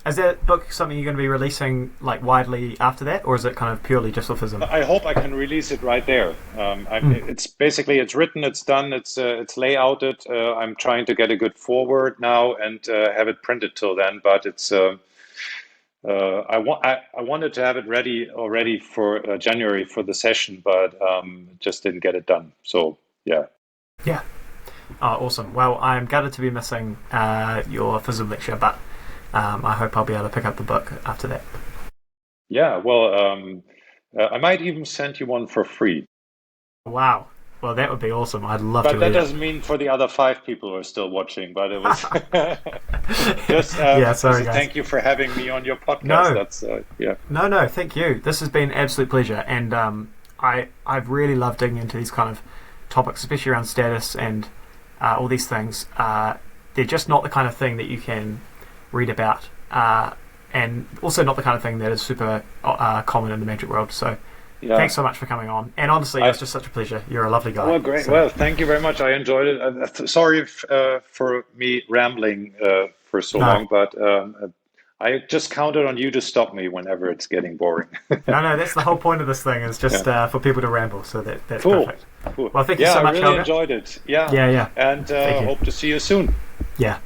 Is that book something you're going to be releasing like widely after that, or is it kind of purely just for FISM? I hope I can release it right there. Mm. It's basically it's written, it's done, it's layouted. I'm trying to get a good forward now and have it printed till then, but it's. I wanted to have it ready already for January for the session, but just didn't get it done. So yeah, Yeah. Oh, awesome. Well, I'm gutted to be missing your FISM lecture, but I hope I'll be able to pick up the book after that. yeah. Well, I might even send you one for free. Wow. Well, that would be awesome. I'd love to But that read it. doesn't mean for the other 5 people who are still watching. But it was just Yeah, sorry, as a guys. thank you for having me on your podcast. No. That's yeah. No, thank you. This has been an absolute pleasure, and I've really loved digging into these kind of topics, especially around status and all these things. They're just not the kind of thing that you can read about, and also not the kind of thing that is super common in the magic world. So Yeah. thanks so much for coming on. And honestly, it's just such a pleasure. You're a lovely guy. Well, great. So, Well, thank you very much. I enjoyed it. Sorry for me rambling for so no, long, but I just counted on you to stop me whenever it's getting boring. no, that's the whole point of this thing is just Yeah. for people to ramble. So that's Cool. perfect. Cool. Well, thank you Yeah, so I much, really Helga. enjoyed it. Yeah. Yeah, yeah. And Thank you. hope to see you soon. Yeah.